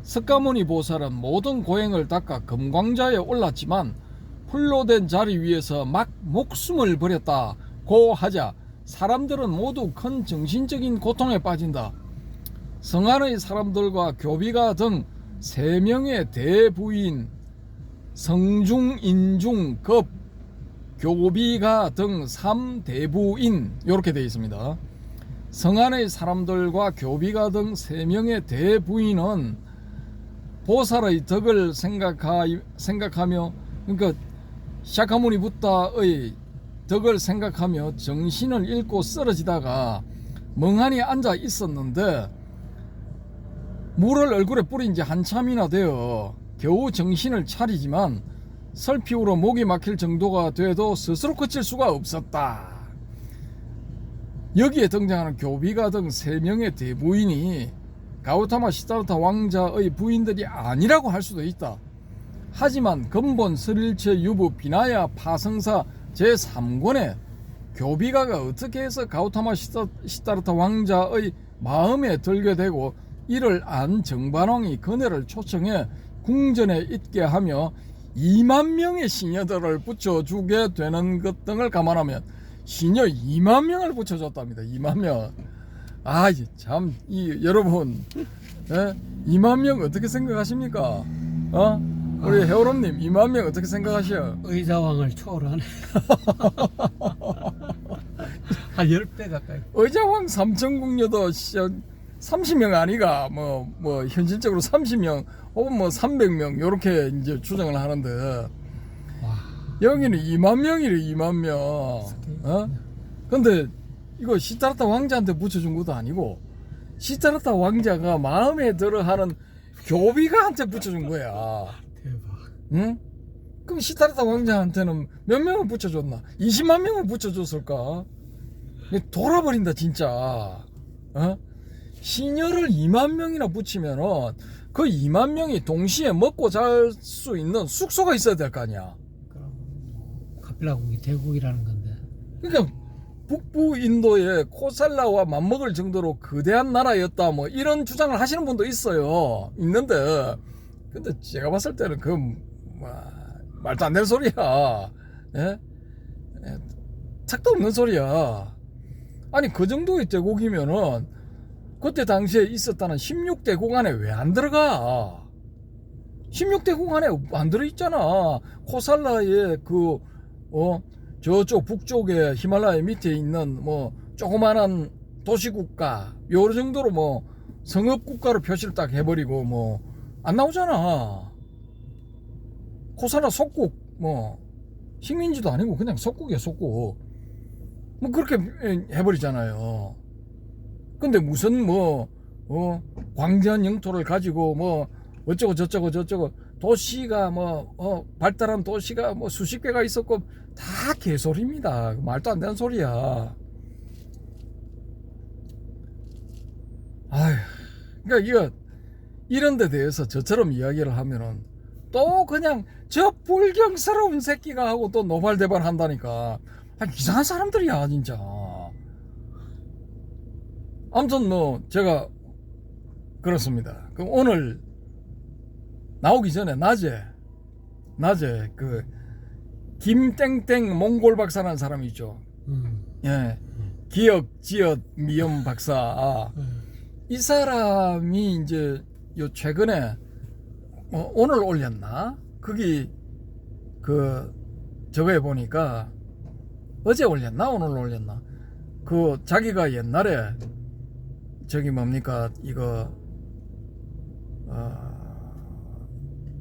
석가모니 보살은 모든 고행을 닦아 금광자에 올랐지만 풀로 된 자리 위에서 막 목숨을 버렸다고 하자 사람들은 모두 큰 정신적인 고통에 빠진다. 성안의 사람들과 교비가 등 3명의 대부인, 성중, 인중, 급, 교비가 등 3대부인, 이렇게 되어 있습니다. 성안의 사람들과 교비가 등 3명의 대부인은 보살의 덕을 생각하며, 그러니까 샤카무니 부타의 덕을 생각하며 정신을 잃고 쓰러지다가 멍하니 앉아 있었는데 물을 얼굴에 뿌린 지 한참이나 되어 겨우 정신을 차리지만 설피우로 목이 막힐 정도가 돼도 스스로 그칠 수가 없었다. 여기에 등장하는 교비가 등 3명의 대부인이 가우타마 시다르타 왕자의 부인들이 아니라고 할 수도 있다. 하지만 근본 설일체 유부 비나야 파성사 제3권에 교비가가 어떻게 해서 가우타마 시다르타 왕자의 마음에 들게 되고 이를 안 정반왕이 그네를 초청해 궁전에 있게 하며 2만 명의 시녀들을 붙여주게 되는 것 등을 감안하면 시녀 2만 명을 붙여줬답니다. 2만 명. 참, 여러분, 예? 2만 명 어떻게 생각하십니까? 우리 해오롬님 2만 명 어떻게 생각하셔? 의자왕을 초월하네. 한 10배 가까이. 의자왕 삼천궁녀도 30명 아니가 뭐 현실적으로 30명 혹은 뭐 300명 요렇게 이제 추정을 하는데 와. 여기는 2만 명이래. 2만 명. 근데 이거 시타르타 왕자한테 붙여준 것도 아니고 시타르타 왕자가 마음에 들어하는 교비가한테 붙여준 거야. 대박. 응? 그럼 시타르타 왕자한테는 몇 명을 붙여줬나? 20만 명을 붙여줬을까? 돌아버린다 진짜. 시녀를 2만 명이나 붙이면은 그 2만 명이 동시에 먹고 잘 수 있는 숙소가 있어야 될 거 아니야. 그럼 카필라국이 대국이라는 건데. 그러니까 북부 인도의 코살라와 맞먹을 정도로 거대한 나라였다 뭐 이런 주장을 하시는 분도 있어요. 있는데 근데 제가 봤을 때는 그 말도 안 되는 소리야. 예? 책도 없는 소리야. 아니 그 정도의 제국이면은 그때 당시에 있었다는 16대국 안에 왜 안 들어가? 16대국 안에 안 들어있잖아. 코살라의 저쪽 북쪽에 히말라야 밑에 있는 뭐 조그만한 도시국가 요 정도로 뭐 성읍국가로 표시를 딱 해버리고 뭐 안 나오잖아. 코살라 속국 뭐 식민지도 아니고 그냥 속국이야 속국. 뭐 그렇게 해버리잖아요. 근데 무슨 광대한 영토를 가지고 뭐 어쩌고 저쩌고 도시가 발달한 도시가 뭐 수십 개가 있었고 다 개소리입니다. 말도 안 되는 소리야. 아휴, 그러니까 이런 데 대해서 저처럼 이야기를 하면은 또 그냥 저 불경스러운 새끼가 하고 또 노발대발 한다니까. 이상한 사람들이야 진짜. 아무튼 뭐 제가 그렇습니다. 그럼 오늘 나오기 전에 낮에 그 김땡땡 몽골 박사라는 사람이 있죠. 예, 기억 지읒 미음 박사. 이 사람이 이제 요 최근에 오늘 올렸나? 거기 그 저거에 보니까 어제 올렸나? 오늘 올렸나? 그 자기가 옛날에 저기 뭡니까 이거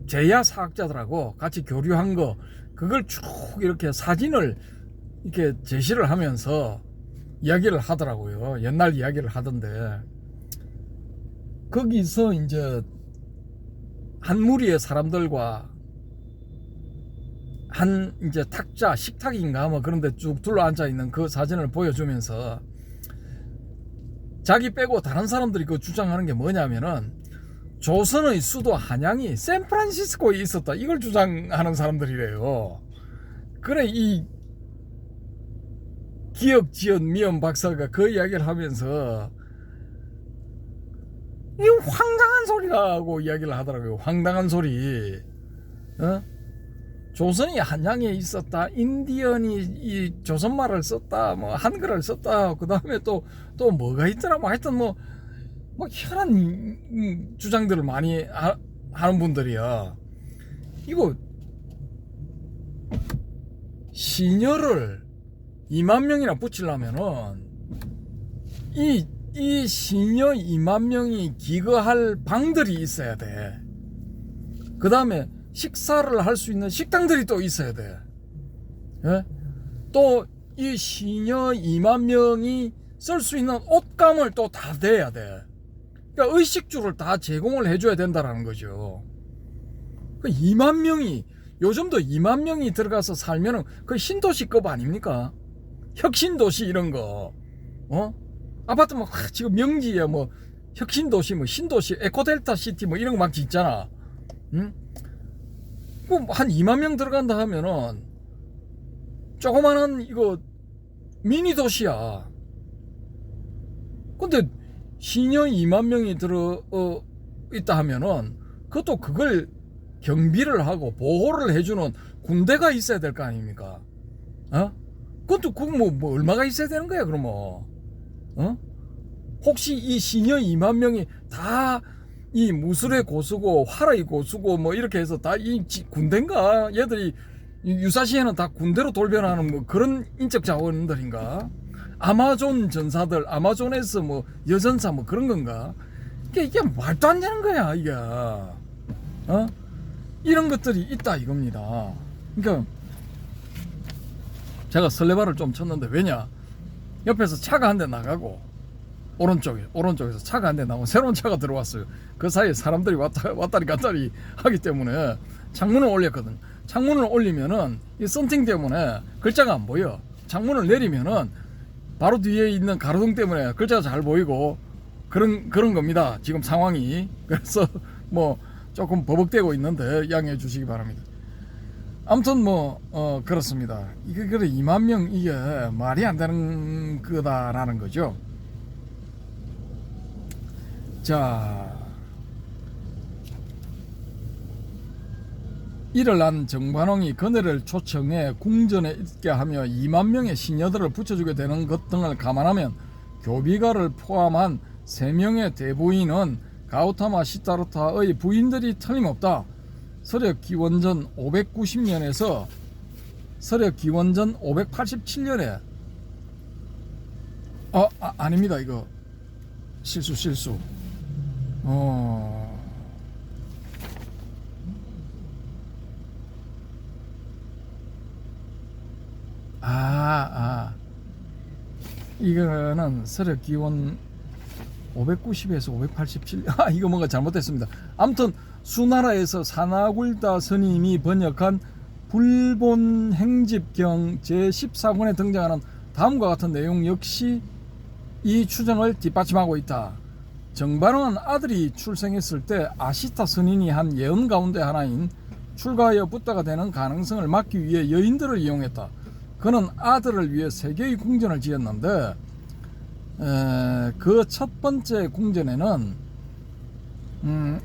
제야 사학자들하고 같이 교류한 거 그걸 쭉 이렇게 사진을 이렇게 제시를 하면서 이야기를 하더라고요. 옛날 이야기를 하던데 거기서 이제 한 무리의 사람들과 한 이제 탁자 식탁인가 뭐 그런데 쭉 둘러앉아 있는 그 사진을 보여주면서 자기 빼고 다른 사람들이 그 주장하는 게 뭐냐면은 조선의 수도 한양이 샌프란시스코에 있었다 이걸 주장하는 사람들이래요. 그래 이 기억 지읒 미음 박사가 그 이야기를 하면서 이 황당한 소리라고 이야기를 하더라고요. 황당한 소리. 조선이 한양에 있었다. 인디언이 이 조선말을 썼다. 뭐 한글을 썼다. 그 다음에 또 뭐가 있더라. 뭐 하여튼 뭐 희한한 주장들을 많이 하는 분들이야. 이거 시녀를 2만 명이나 붙이려면은 이 시녀 2만 명이 기거할 방들이 있어야 돼. 그 다음에 식사를 할 수 있는 식당들이 또 있어야 돼. 예? 또 이 시녀 2만 명이 쓸 수 있는 옷감을 또 다 돼야 돼. 그러니까 의식주를 다 제공을 해줘야 된다라는 거죠. 그 2만 명이 요즘도 2만 명이 들어가서 살면은 그 신도시급 아닙니까? 혁신도시 이런 거. 아파트 뭐 지금 명지에 뭐 혁신도시 뭐 신도시 에코델타 시티 뭐 이런 거 막 짓잖아. 응? 한 2만 명 들어간다 하면은 조그만한 이거 미니 도시야. 근데 시녀 2만 명이 들어 있다 하면은 그것도 그걸 경비를 하고 보호를 해주는 군대가 있어야 될 거 아닙니까? 그것도 뭐 얼마가 있어야 되는 거야 그러면? 혹시 이 시녀 2만 명이 다 이 무술의 고수고 활의 고수고 뭐 이렇게 해서 다 이 군대인가? 얘들이 유사시에는 다 군대로 돌변하는 뭐 그런 인적 자원들인가? 아마존 전사들, 아마존에서 뭐 여전사 뭐 그런 건가? 이게 말도 안 되는 거야 이게. 이런 것들이 있다 이겁니다. 그러니까 제가 설레발을 좀 쳤는데 왜냐? 옆에서 차가 한 대 나가고 오른쪽에서 차가 한 대 나오고 새로운 차가 들어왔어요. 그 사이에 사람들이 왔다리 갔다리 하기 때문에 창문을 올렸거든. 창문을 올리면은 이 썬팅 때문에 글자가 안 보여. 창문을 내리면은 바로 뒤에 있는 가로등 때문에 글자가 잘 보이고 그런 겁니다. 지금 상황이. 그래서 뭐 조금 버벅대고 있는데 양해해 주시기 바랍니다. 아무튼 뭐 그렇습니다. 이게 그래 2만 명 이게 말이 안 되는 거다라는 거죠. 자, 이를 안 정관홍이 그네를 초청해 궁전에 있게 하며 2만 명의 시녀들을 붙여주게 되는 것 등을 감안하면 교비가를 포함한 3명의 대부인은 가우타마 시타르타의 부인들이 틀림없다. 서력 기원전 590년에서 서력 기원전 587년에 아닙니다. 이거 실수. 이거는 서력 기원 590에서 587. 이거 뭔가 잘못됐습니다. 아무튼 수나라에서 사나굴다 스님이 번역한 불본 행집경 제14권에 등장하는 다음과 같은 내용 역시 이 추정을 뒷받침하고 있다. 정반응한 아들이 출생했을 때 아시타 선인이 한 예언 가운데 하나인 출가하여 붓다가 되는 가능성을 막기 위해 여인들을 이용했다. 그는 아들을 위해 3개의 궁전을 지었는데 그 첫 번째 궁전에는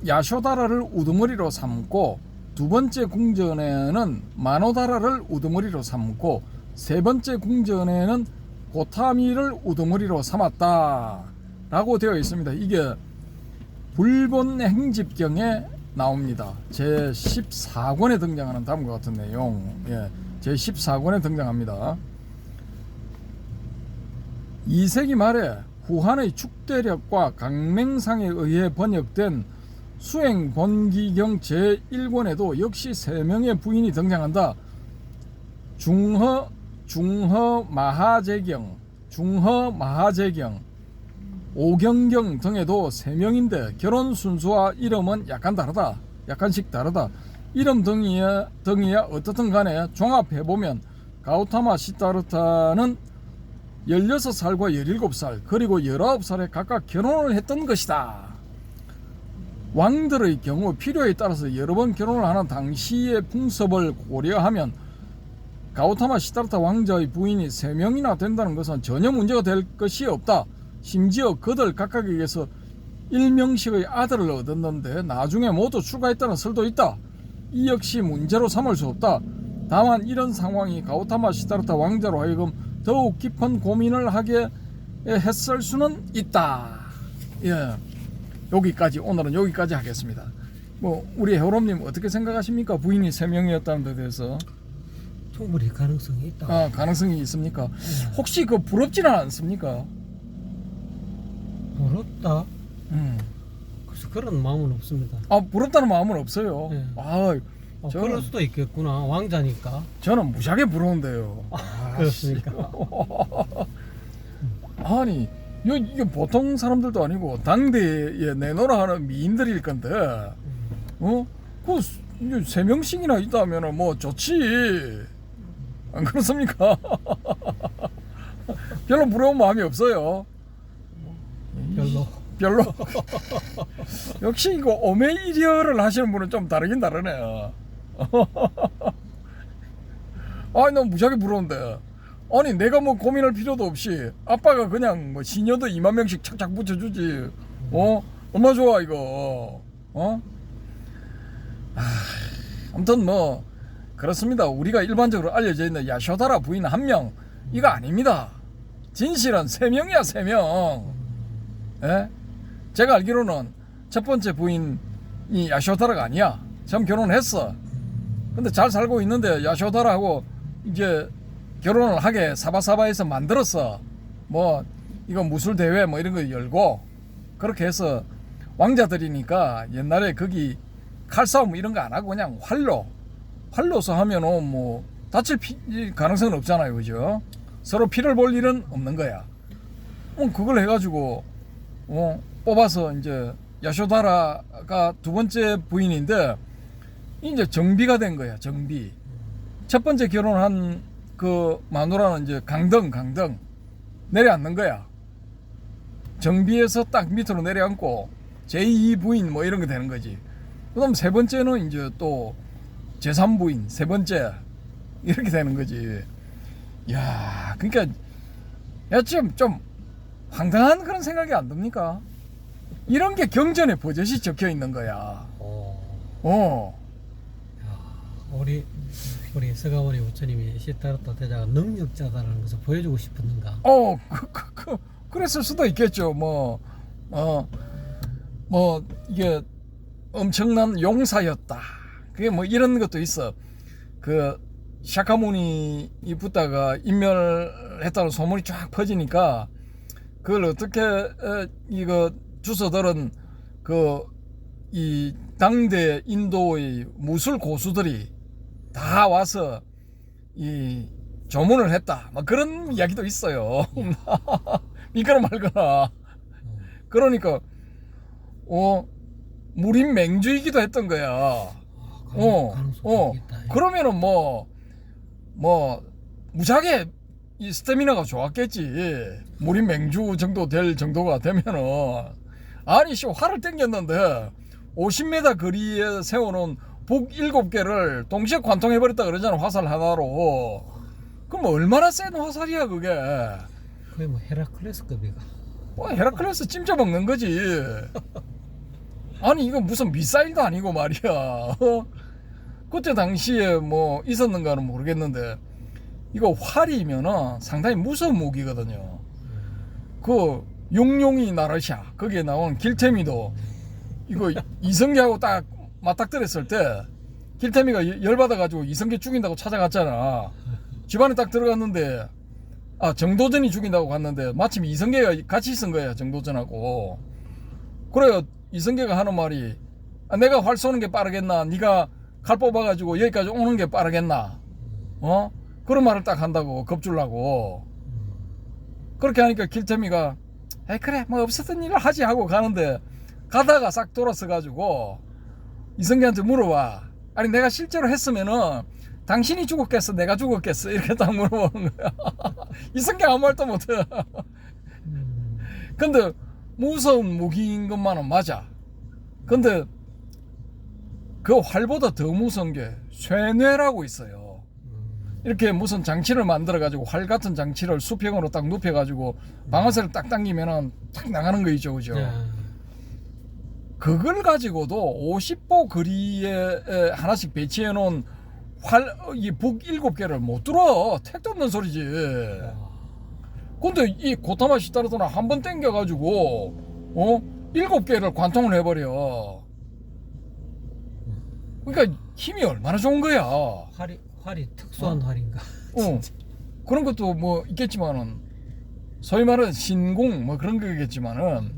야쇼다라를 우두머리로 삼고, 두 번째 궁전에는 마노다라를 우두머리로 삼고, 세 번째 궁전에는 고타미를 우두머리로 삼았다 라고 되어 있습니다. 이게 불본 행집경에 나옵니다. 제 14권에 등장하는 다음과 같은 내용. 예, 제 14권에 등장합니다. 2세기 말에 후한의 축대력과 강맹상에 의해 번역된 수행본기경 제1권에도 역시 3명의 부인이 등장한다. 중허마하제경, 오경경 등에도 3명인데 결혼 순수와 이름은 약간씩 다르다. 이름 등이야 어떻든 간에 종합해보면 가우타마 시타르타는 16살과 17살 그리고 19살에 각각 결혼을 했던 것이다. 왕들의 경우 필요에 따라서 여러 번 결혼을 하는 당시의 풍습을 고려하면 가우타마 시타르타 왕자의 부인이 3명이나 된다는 것은 전혀 문제가 될 것이 없다. 심지어 그들 각각에게서 1명씩의 아들을 얻었는데 나중에 모두 출가했다는 설도 있다. 이 역시 문제로 삼을 수 없다. 다만 이런 상황이 가우타마 시타르타 왕자로 하여금 더욱 깊은 고민을 하게 했을 수는 있다. 예, 오늘은 여기까지 하겠습니다. 우리 해오롬님 어떻게 생각하십니까? 부인이 3명이었다는 데 대해서. 충분히 가능성이 있다. 가능성이 있습니까? 혹시 부럽지는 않습니까? 부럽다. 그래서 그런 마음은 없습니다. 부럽다는 마음은 없어요. 네. 그럴 수도 있겠구나. 왕자니까. 저는 무지하게 부러운데요. 그렇습니까? 아니, 이게 보통 사람들도 아니고 당대에 내노라 하는 미인들일 건데, 그 3명씩이나 있다면 뭐 좋지. 안 그렇습니까? 별로 부러운 마음이 없어요. 별로. 역시 이거 오메이리어를 하시는 분은 좀 다르긴 다르네요. 너무 무지하게 부러운데. 아니 내가 고민할 필요도 없이 아빠가 그냥 시녀도 2만 명씩 착착 붙여주지. 얼마나 좋아 이거. 아무튼 그렇습니다. 우리가 일반적으로 알려져 있는 야쇼다라 부인 1명 이거 아닙니다. 진실은 3명이야 3명. 예? 제가 알기로는 첫 번째 부인이 야쇼다라가 아니야. 처음 결혼했어. 근데 잘 살고 있는데 야쇼다라하고 이제 결혼을 하게 사바사바에서 만들었어. 이거 무술 대회 이런 거 열고 그렇게 해서 왕자들이니까 옛날에 거기 칼싸움 이런 거 안 하고 그냥 활로서 하면은 다칠 가능성은 없잖아요, 그죠? 서로 피를 볼 일은 없는 거야. 그걸 해가지고 뽑아서 이제 야쇼다라가 두 번째 부인인데 이제 정비가 된 거야. 정비. 첫 번째 결혼한 그 마누라는 이제 강등 내려앉는 거야. 정비에서 딱 밑으로 내려앉고 제2 부인 이런 거 되는 거지. 그다음 세 번째는 이제 또 제3부인 세 번째 이렇게 되는 거지. 야, 그러니까 좀 황당한 그런 생각이 안 듭니까? 이런 게 경전에 버젓이 적혀 있는 거야. 우리 서가모니 부처님이 시타르타 대자가 능력자다라는 것을 보여주고 싶었는가? 그랬을 수도 있겠죠. 이게 엄청난 용사였다. 그게 이런 것도 있어. 그 샤카무니 이 붓다가 인멸했다는 소문이 쫙 퍼지니까 그걸 어떻게 이거 주워들은 이 당대 인도의 무술 고수들이 다 와서 이 조문을 했다. 그런 이야기도 있어요. 믿거나 말거나. 그러니까 무림 맹주이기도 했던 거야. 그러면은 무지하게 이 스태미나가 좋았겠지. 무림 맹주 정도 될 정도가 되면은 아니 씨 활을 땡겼는데 50m 거리에 세워놓은 북 7개를 동시에 관통해버렸다 그러잖아. 화살 하나로. 그럼 얼마나 센 화살이야 그게. 거의 뭐 헤라클레스급이가. 뭐 헤라클레스 찜쪄 먹는 거지. 아니 이거 무슨 미사일도 아니고 말이야. 그때 당시에 뭐 있었는가는 모르겠는데 이거 활이면은 상당히 무서운 무기거든요. 그 용룡이 나르샤 거기에 나온 길태미도 이거 이성계하고 딱 맞닥뜨렸을 때 길태미가 열받아가지고 이성계 죽인다고 찾아갔잖아. 집안에 딱 들어갔는데 정도전이 죽인다고 갔는데 마침 이성계가 같이 있은 거야. 정도전하고. 그래요. 이성계가 하는 말이 내가 활 쏘는 게 빠르겠나 네가 칼 뽑아가지고 여기까지 오는 게 빠르겠나 그런 말을 딱 한다고 겁주려고. 그렇게 하니까 길태미가 그래 뭐 없었던 일을 하지 하고 가는데 가다가 싹 돌아서 가지고 이성계한테 물어봐. 아니 내가 실제로 했으면은 당신이 죽었겠어 내가 죽었겠어 이렇게 딱 물어보는 거야. 이성계 아무 말도 못해. 근데 무서운 무기인 것만은 맞아. 근데 그 활보다 더 무서운 게 쇠뇌라고 있어요. 이렇게 무슨 장치를 만들어 가지고 활 같은 장치를 수평으로 딱 눕혀 가지고 방아쇠를 딱 당기면은 딱 나가는 거 있죠, 그죠? 그걸 가지고도 50보 거리에 하나씩 배치해 놓은 이 북 7개를 못 뚫어. 택도 없는 소리지. 근데 이 고타마 시타르토는 한 번 땡겨 가지고 7개를 관통을 해버려. 그러니까 힘이 얼마나 좋은 거야. 활이 특수한 활인가? 그런 것도 뭐 있겠지만은 소위 말하는 신공 뭐 그런 거겠지만은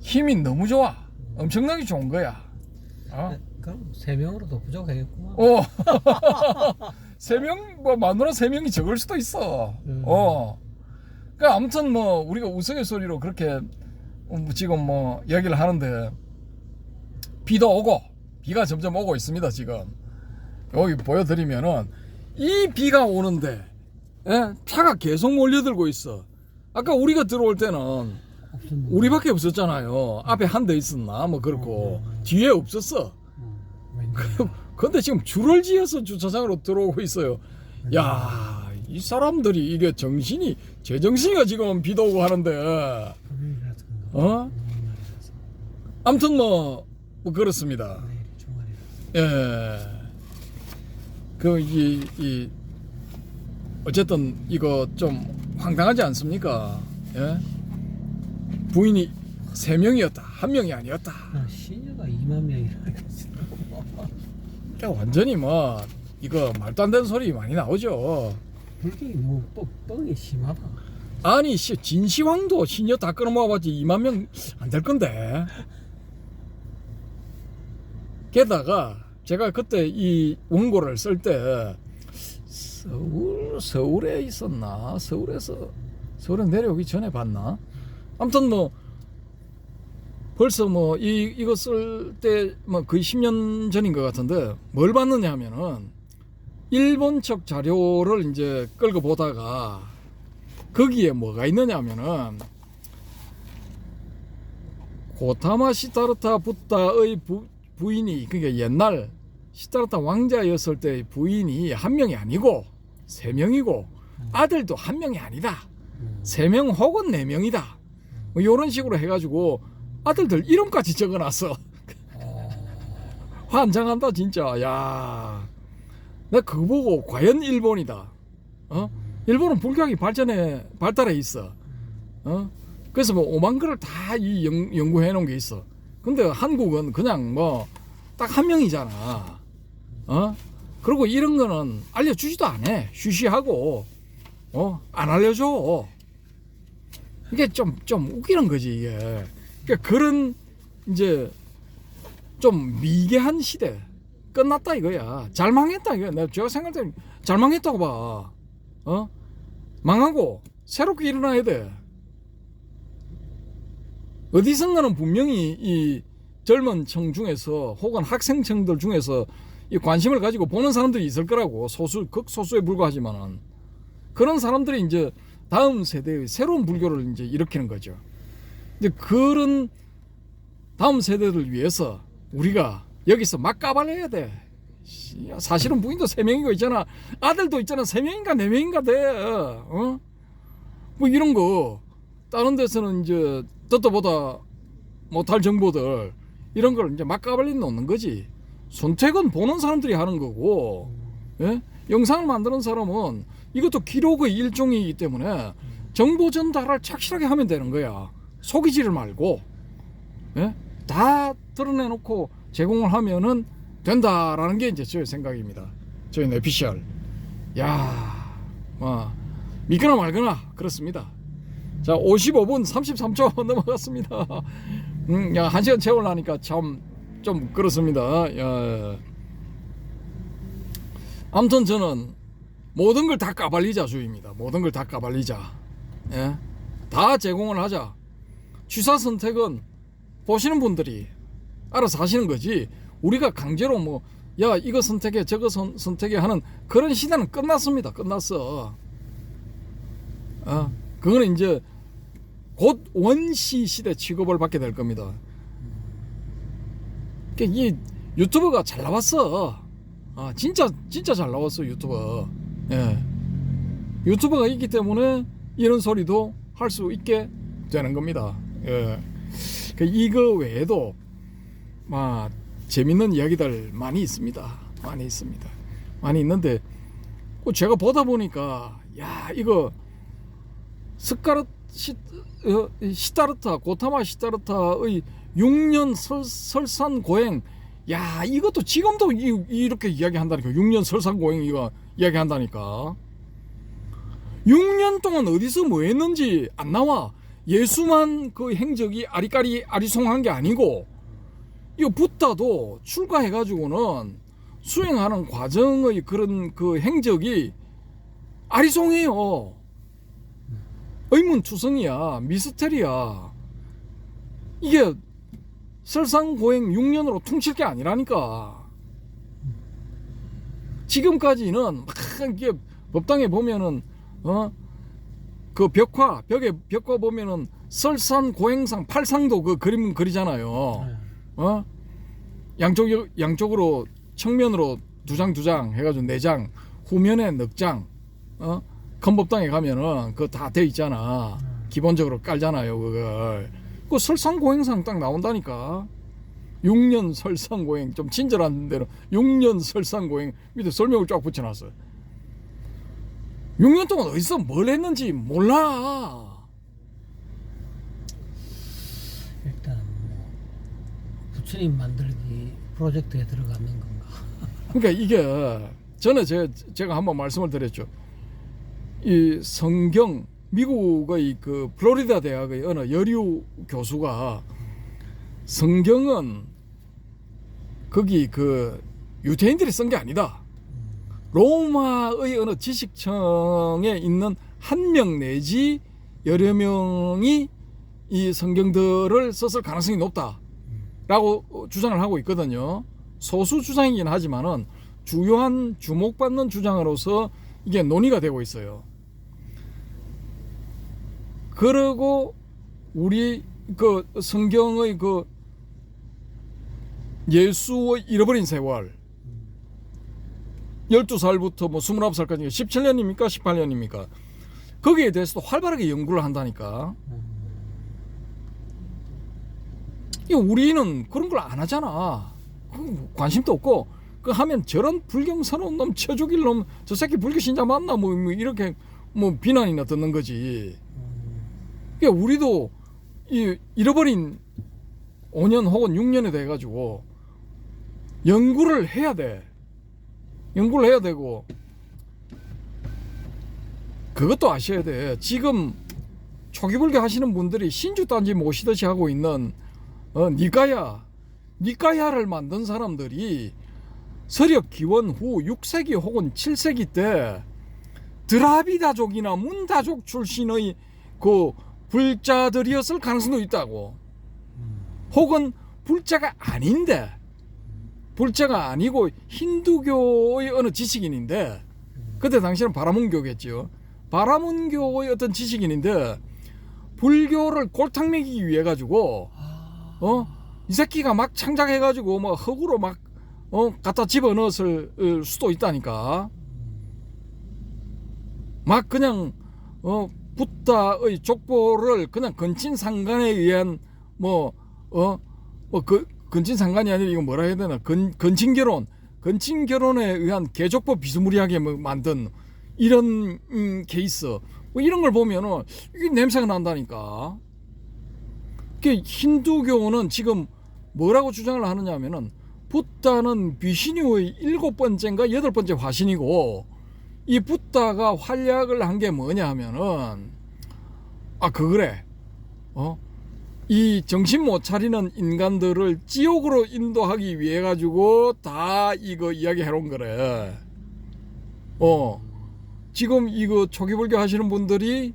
힘이 너무 좋아. 엄청나게 좋은 거야. 그럼 3명으로도 부족하겠구만. 3명 뭐 마누라 3명이 적을 수도 있어. 그러니까 아무튼 뭐 우리가 우스갯소리로 그렇게 지금 뭐 이야기를 하는데 비도 오고 비가 점점 오고 있습니다. 지금 여기 보여드리면은 이 비가 오는데 차가 계속 몰려들고 있어. 아까 우리가 들어올 때는 우리밖에 없었잖아요. 앞에 한 대 있었나 뭐 그렇고 뒤에 없었어. 근데 지금 줄을 지어서 주차장으로 들어오고 있어요. 야, 이 사람들이 이게 정신이 제정신이가 지금 비도 오고 하는데 아무튼 뭐 그렇습니다. 예. 어쨌든 이거 좀 황당하지 않습니까? 예? 부인이 3명이었다. 1명이 아니었다. 시녀가 2만 명이라겠어. 그러니까 완전히 뭐 이거 말도 안 되는 소리 많이 나오죠. 불경이 너무 뻥이 심하다. 아니 진시황도 시녀 다 끌어모아봤지 2만 명 안 될 건데. 게다가 제가 그때 이 원고를 쓸 때 서울에 있었나? 서울에 내려오기 전에 봤나? 아무튼 뭐 벌써 뭐 이거 쓸 때 뭐 거의 10년 전인 것 같은데 뭘 봤느냐 하면은 일본 측 자료를 이제 끌고 보다가 거기에 뭐가 있느냐 하면은 고타마 시타르타 붓다의 부인이 그러니까 옛날 시타르타 왕자였을 때 부인이 1명이 아니고 3명이고 아들도 1명이 아니다. 3명 혹은 4명이다. 뭐 이런 식으로 해가지고 아들들 이름까지 적어놨어. 환장한다 진짜. 야, 내가 그거 보고 과연 일본이다. 일본은 불교학이 발달해 있어. 그래서 뭐 5만 글을 다 이 연구해 놓은 게 있어. 근데 한국은 그냥 뭐 딱 1명이잖아. 그리고 이런 거는 알려주지도 않아. 쉬쉬하고 안 알려줘. 이게 좀 웃기는 거지 이게. 그러니까 그런 이제 좀 미개한 시대 끝났다 이거야. 잘 망했다 이거야. 제가 생각할 때 잘 망했다고 봐. 망하고 새롭게 일어나야 돼. 어디선가는 분명히 이 젊은 층 중에서 혹은 학생층들 중에서 이 관심을 가지고 보는 사람들이 있을 거라고. 극소수에 불과하지만은 그런 사람들이 이제 다음 세대의 새로운 불교를 이제 일으키는 거죠. 이제 그런 다음 세대를 위해서 우리가 여기서 막 까발려야 돼. 사실은 부인도 3명이고 있잖아. 아들도 있잖아. 3명인가 4명인가 돼. 어? 뭐 이런 거 다른 데서는 이제 듣도 보다 못할 정보들 이런 걸 이제 막 까발려 놓는 거지. 선택은 보는 사람들이 하는 거고, 예? 영상을 만드는 사람은 이것도 기록의 일종이기 때문에 정보 전달을 착실하게 하면 되는 거야. 속이지를 말고, 예? 다 드러내놓고 제공을 하면은 된다라는 게 이제 저의 생각입니다. 저희 내피셜. 야, 뭐 믿거나 말거나 그렇습니다. 자, 55분 33초 넘어갔습니다. 야, 1시간 채우려니까 참 좀 그렇습니다. 야. 아무튼 저는 모든 걸 다 까발리자주의입니다. 모든 걸 다 까발리자. 예? 다 제공을 하자. 취사 선택은 보시는 분들이 알아서 하시는 거지. 우리가 강제로 뭐, 야, 이거 선택해, 저거 선택해 하는 그런 시대는 끝났습니다. 끝났어. 그거는 이제 곧 원시 시대 취급을 받게 될 겁니다. 이 유튜버가 잘 나왔어. 진짜 잘 나왔어, 유튜버. 예. 유튜버가 있기 때문에 이런 소리도 할 수 있게 되는 겁니다. 예. 이거 외에도 막 재밌는 이야기들 많이 있습니다. 많이 있는데 제가 보다 보니까 야, 이거 시타르타 고타마 시타르타의 6년 설산 고행, 야, 이것도 지금도 이렇게 이야기한다니까. 6년 설산 고행 이거 이야기한다니까. 6년 동안 어디서 뭐 했는지 안 나와. 예수만 그 행적이 아리까리 아리송한 게 아니고, 이거 붓다도 출가해가지고는 수행하는 과정의 그런 그 행적이 아리송해요. 의문투성이야. 미스테리야. 이게 설상고행 6년으로 퉁칠 게 아니라니까. 지금까지는 막 이게 법당에 보면은 그 벽에 벽화 보면은 설산고행상 8상도 그 그림 그리잖아요. 양쪽으로 측면으로 두 장 해가지고 4장, 후면에 넉 장. 큰 법당에 가면은 그거 다 돼 있잖아. 기본적으로 깔잖아요, 그걸. 그 설상고행상 딱 나온다니까. 6년 설상고행, 좀 친절한 대로 6년 설상고행 밑에 설명을 쫙 붙여놨어요. 6년 동안 어디서 뭘 했는지 몰라. 일단 뭐 부처님 만들기 프로젝트에 들어가는 건가? 그러니까 이게 전에 제가 한번 말씀을 드렸죠. 이 성경, 미국의 그 플로리다 대학의 어느 여류 교수가 성경은 거기 그 유대인들이 쓴 게 아니다. 로마의 어느 지식청에 있는 1명 내지 여러 명이 이 성경들을 썼을 가능성이 높다라고 주장을 하고 있거든요. 소수 주장이긴 하지만은 주요한 주목받는 주장으로서 이게 논의가 되고 있어요. 그리고 우리 그 성경의 그 예수의 잃어버린 세월 12살부터 뭐 29살까지 17년입니까? 18년입니까? 거기에 대해서도 활발하게 연구를 한다니까. 우리는 그런 걸 안 하잖아. 관심도 없고, 그 하면 저런 불경스러운 놈, 쳐죽일 놈, 저 새끼 불교 신자 맞나? 뭐 이렇게 뭐 비난이나 듣는 거지. 그러니까 우리도 잃어버린 5년 혹은 6년에 돼 가지고 연구를 해야 돼. 연구를 해야 되고, 그것도 아셔야 돼. 지금 초기불교 하시는 분들이 신주단지 모시듯이 하고 있는 니까야를 만든 사람들이 서력 기원 후 6세기 혹은 7세기 때 드라비다족이나 문다족 출신의 그 불자들이었을 가능성도 있다고. 혹은 불자가 아닌데, 불자가 아니고 힌두교의 어느 지식인인데, 그때 당시에는 바라문교겠죠. 바라문교의 어떤 지식인인데 불교를 골탕 먹이기 위해 가지고 이 새끼가 막 창작해 가지고 뭐 흙으로 막 갖다 집어넣었을 수도 있다니까. 막 그냥 붓다의 족보를 그냥 근친상간에 의한 근친상간이 아니라 이거 뭐라 해야 되나, 근친결혼에 의한 개족보 비스무리하게 만든 이런 케이스, 뭐 이런 걸 보면은 이게 냄새가 난다니까. 힌두교는 지금 뭐라고 주장을 하느냐 하면은 붓다는 비시뉴의 7번째인가 8번째 화신이고, 이 붓다가 활약을 한 게 뭐냐 하면은 그래 이 정신 못 차리는 인간들을 지옥으로 인도하기 위해 가지고 다 이거 이야기 해놓은 거래. 지금 이거 초기불교 하시는 분들이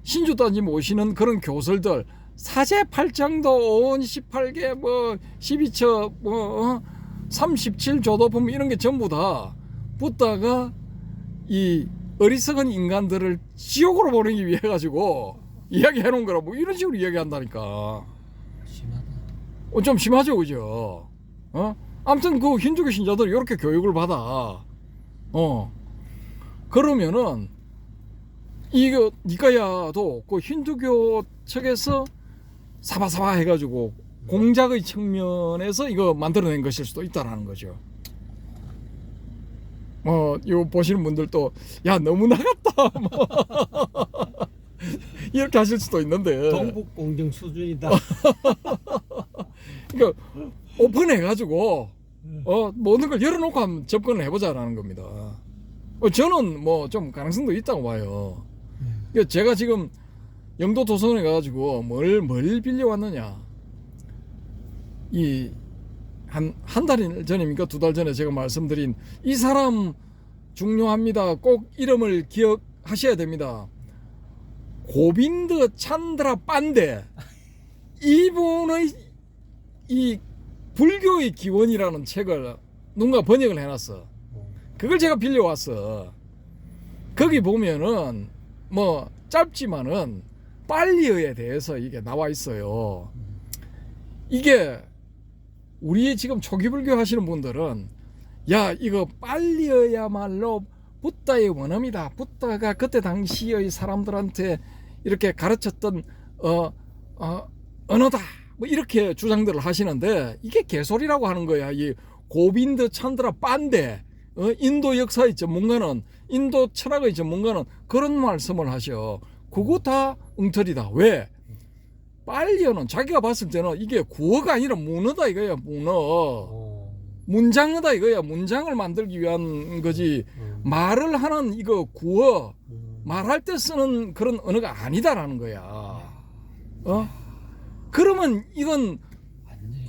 신주 따지 모시는 그런 교설들, 사제 8장도 온 18개 뭐 12처 37조도품 이런 게 전부 다 붓다가 이 어리석은 인간들을 지옥으로 보내기 위해 가지고 이야기 해놓은 거라, 뭐 이런 식으로 이야기한다니까. 심하다. 좀 심하죠, 그죠? 아무튼 그 힌두교 신자들이 이렇게 교육을 받아. 그러면은 이거 니까야도 그 힌두교 측에서 사바사바 해가지고 공작의 측면에서 이거 만들어낸 것일 수도 있다라는 거죠. 이거 보시는 분들도 야 너무 나갔다 뭐 이렇게 하실 수도 있는데, 동북 공정 수준이다. 그러니까 오픈해가지고 모든 걸 열어놓고 한번 접근을 해보자라는 겁니다. 저는 뭐 좀 가능성도 있다고 봐요. 그러니까 제가 지금 영도 도서관에 가가지고 뭘 빌려왔느냐, 이 한 달 전입니까 2달 전에 제가 말씀드린 이 사람 중요합니다. 꼭 이름을 기억하셔야 됩니다. 고빈드 찬드라 판데, 이분의 이 불교의 기원이라는 책을 누군가 번역을 해놨어. 그걸 제가 빌려왔어. 거기 보면은 뭐 짧지만은 빨리어에 대해서 이게 나와 있어요. 이게 우리 지금 초기불교 하시는 분들은 야 이거 빨리어야말로 붓다의 원어입니다. 붓다가 그때 당시의 사람들한테 이렇게 가르쳤던 언어다, 뭐 이렇게 주장들을 하시는데 이게 개소리라고 하는 거야. 이 고빈드 찬드라 판데, 인도 역사의 전문가는, 인도 철학의 전문가는 그런 말씀을 하셔. 그거 다 엉터리다. 왜? 빨리어는 자기가 봤을 때는 이게 구어가 아니라 문어다 이거야. 문어, 문장어다 이거야. 문장을 만들기 위한 거지, 말을 하는 이거 구어, 말할 때 쓰는 그런 언어가 아니다라는 거야. 그러면 이건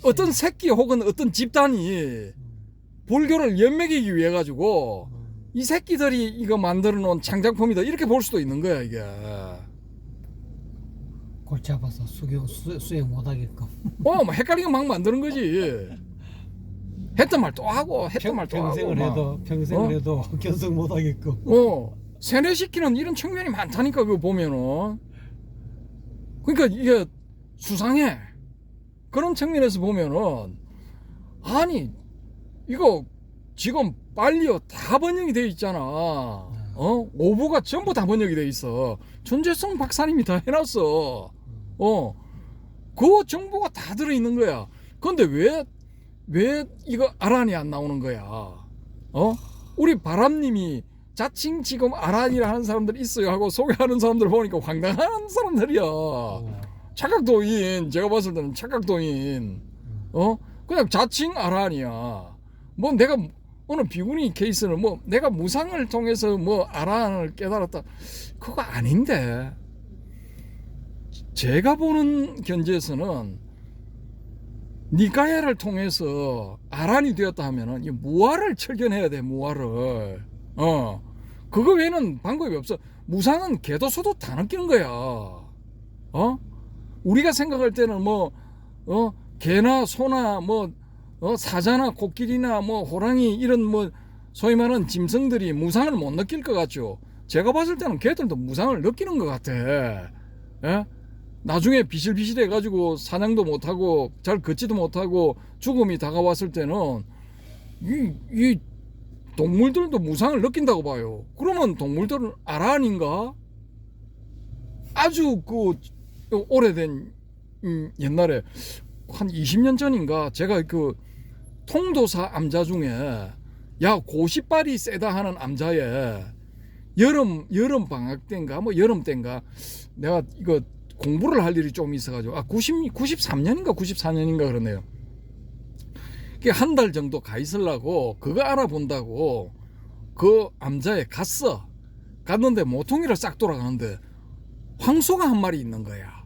어떤 새끼 혹은 어떤 집단이 불교를 연맥이기 위해 가지고 이 새끼들이 이거 만들어 놓은 창작품이다 이렇게 볼 수도 있는 거야. 이게 골치 아파서 수행 못하게끔. 뭐 헷갈리게 막 만드는 거지. 했던 말 또 하고 했던 말 또 하고 평생을 해도 견성 못하게끔. 세뇌시키는 이런 측면이 많다니까. 그거 보면은 그러니까 이게 수상해. 그런 측면에서 보면은 아니 이거 지금 빨리요 다 번역이 돼 있잖아. 오보가 전부 다 번역이 돼 있어. 존재성 박사님이 다 해놨어. 그 정보가 다 들어있는 거야. 근데 왜 이거 아란이 안 나오는 거야? 우리 바람님이 자칭 지금 아란이라 하는 사람들 있어요 하고 소개하는 사람들 보니까 황당한 사람들이야. 착각도인, 제가 봤을 때는 착각도인. 그냥 자칭 아란이야. 뭐 내가 어느 비구니 케이스는 뭐 내가 무상을 통해서 뭐 아란을 깨달았다, 그거 아닌데, 제가 보는 견지에서는 니까야를 통해서 아란이 되었다 하면은 이 무아를 철견해야 돼. 무아를. 그거 외에는 방법이 없어. 무상은 개도 소도 다 느끼는 거야. 우리가 생각할 때는 뭐 개나 소나 뭐 사자나 코끼리나 뭐 호랑이 이런 뭐 소위 말하는 짐승들이 무상을 못 느낄 것 같죠. 제가 봤을 때는 개들도 무상을 느끼는 것 같아. 예? 나중에 비실비실해 가지고 사냥도 못하고 잘 걷지도 못하고 죽음이 다가왔을 때는 이 동물들도 무상을 느낀다고 봐요. 그러면 동물들은 아란인가? 아주 그 오래된 옛날에 한 20년 전인가 제가 그 통도사 암자 중에 야 고시빨이 세다 하는 암자에 여름 방학 때인가 뭐 여름 때인가 내가 이거 공부를 할 일이 좀 있어가지고 93년인가 94년인가 그러네요. 한 달 정도 가 있으려고 그거 알아본다고 그 암자에 갔는데 모퉁이를 싹 돌아가는데 황소가 한 마리 있는 거야.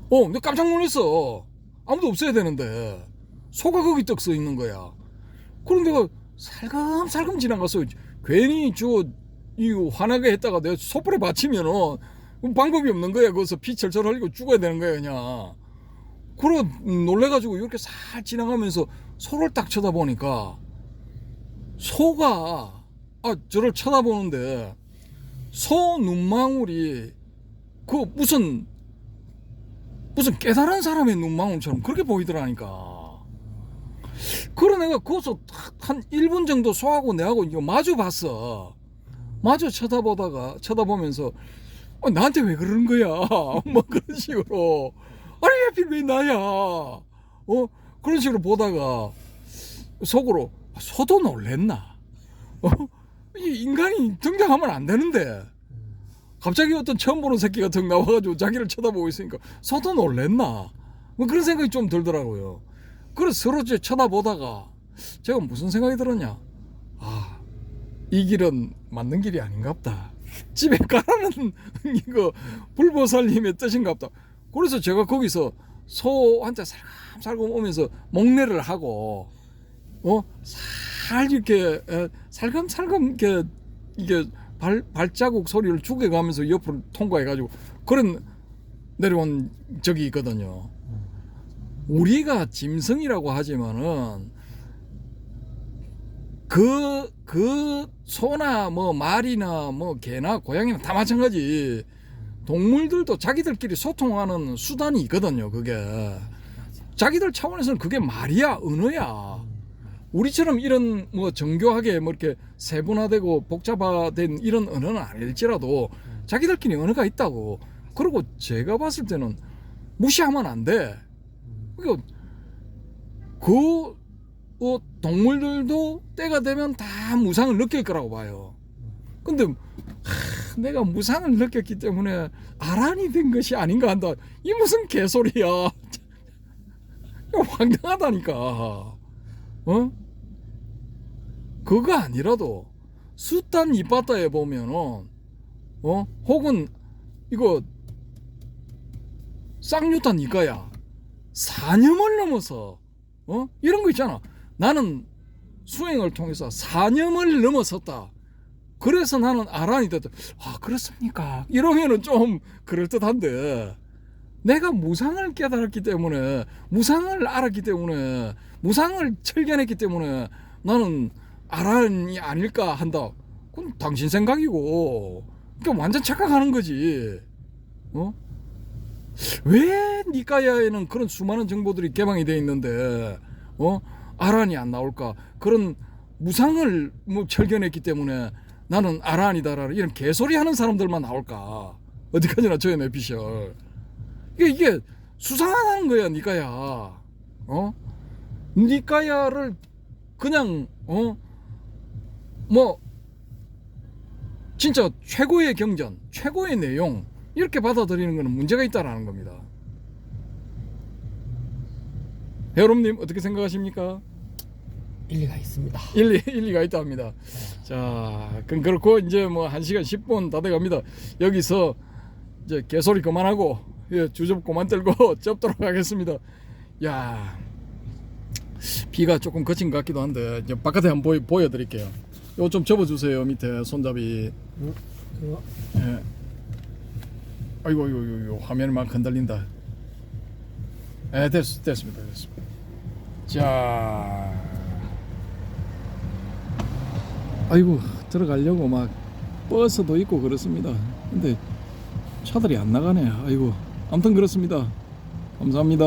내가 깜짝 놀랐어. 아무도 없어야 되는데 소가 거기 떡 서 있는 거야. 그럼 내가 살금살금 지나가서 괜히 이거 화나게 했다가 내가 소불에 받치면은 방법이 없는 거야. 거기서 피 철철 흘리고 죽어야 되는 거야 그냥. 그러 놀래가지고 이렇게 살 지나가면서 소를 딱 쳐다보니까 소가 저를 쳐다보는데 소 눈망울이 그 무슨 깨달은 사람의 눈망울처럼 그렇게 보이더라니까. 그래 내가 거기서 한 1분 정도 소하고 내하고 이거 마주 봤어. 마주 쳐다보면서 나한테 왜 그러는 거야? 뭐 그런 식으로. 아니 하필 왜 나야? 그런 식으로 보다가 속으로 소도 놀랬나? 이 인간이 등장하면 안 되는데 갑자기 어떤 처음 보는 새끼가 턱 나와가지고 자기를 쳐다보고 있으니까 소도 놀랬나? 뭐 그런 생각이 좀 들더라고요. 그래서 서로 쳐다보다가 제가 무슨 생각이 들었냐? 이 길은 맞는 길이 아닌갑다. 집에 가라는 이거 불보살님의 뜻인갑다. 그래서 제가 거기서 소한테 살금살금 오면서 목례를 하고 이렇게 살금살금 이게 발자국 소리를 죽여가면서 옆으로 통과해가지고 그런 내려온 적이 있거든요. 우리가 짐승이라고 하지만은 그 소나 뭐 말이나 뭐 개나 고양이나 다 마찬가지. 동물들도 자기들끼리 소통하는 수단이 있거든요. 그게 자기들 차원에서는 그게 말이야, 언어야. 우리처럼 이런 뭐 정교하게 뭐 이렇게 세분화되고 복잡화된 이런 언어는 아닐지라도 자기들끼리 언어가 있다고. 그리고 제가 봤을 때는 무시하면 안 돼. 그러니까 동물들도 때가 되면 다 무상을 느낄 거라고 봐요. 근데 내가 무상을 느꼈기 때문에 아란이 된 것이 아닌가 한다. 이 무슨 개소리야. 황당하다니까. 그거 아니라도 숫단 이빠따에 보면은 혹은 이거 쌍유탄 이까야 4년을 넘어서 이런 거 있잖아. 나는 수행을 통해서 4년을 넘어섰다. 그래서 나는 아란이 됐다. 그렇습니까? 이러면은 좀 그럴듯한데 내가 무상을 깨달았기 때문에 무상을 알았기 때문에 무상을 철견했기 때문에 나는 아란이 아닐까 한다. 그건 당신 생각이고 그러니까 완전 착각하는 거지. 왜 니까야에는 그런 수많은 정보들이 개방이 돼 있는데 아란이 안 나올까? 그런 무상을 철견했기 때문에 나는 아란이다라는 이런 개소리 하는 사람들만 나올까? 어디까지나 저의 내피셜. 이게 수상하다는 거야, 니까야. 니까야를 그냥 뭐 진짜 최고의 경전, 최고의 내용 이렇게 받아들이는 것은 문제가 있다라는 겁니다. 여러분님 어떻게 생각하십니까? 일리가 있습니다. 일리가 있다 합니다. 자, 그럼 그렇고 이제 뭐 1시간 10분 다 돼갑니다. 여기서 이제 개소리 그만하고 주접 그만 들고 접도록 하겠습니다. 야, 비가 조금 그친 것 같기도 한데 이제 바깥에 한번 보여드릴게요. 이거 좀 접어주세요. 밑에 손잡이. 예. 아이고 화면이 막 흔들린다. 됐습니다. 자, 아이고 들어가려고 막 버스도 있고 그렇습니다. 근데 차들이 안 나가네. 아이고 아무튼 그렇습니다. 감사합니다.